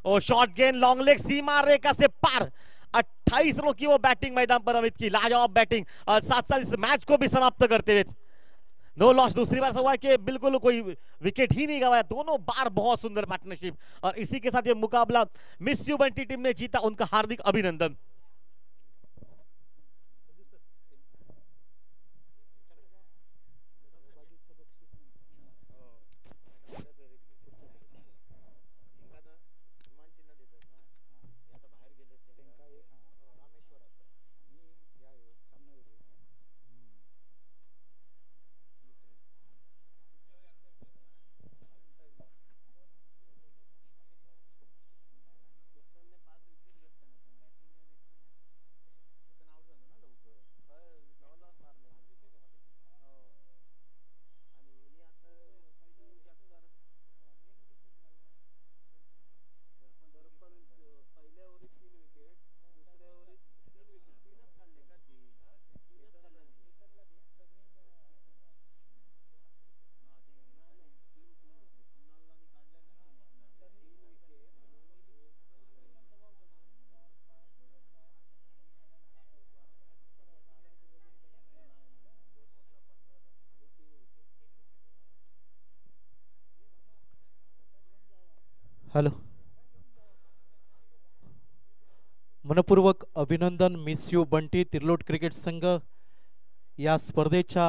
और शॉर्ट गेंद लॉन्ग लेग सीमा रेखा से पार। 28 रनों की वो बैटिंग मैदान पर अमित की, लाजवाब बैटिंग, और साथ साथ इस मैच को भी समाप्त करते हुए नो लॉस। दूसरी बार हुआ कि बिल्कुल कोई विकेट ही नहीं गवाया, दोनों बार बहुत सुंदर पार्टनरशिप, और इसी के साथ ये मुकाबला मिस यू बंटी टीम ने जीता, उनका हार्दिक अभिनंदन। हॅलो. मनपूर्वक अभिनंदन मिस यू बंटी तिर्लोट क्रिकेट संघ या स्पर्धेच्या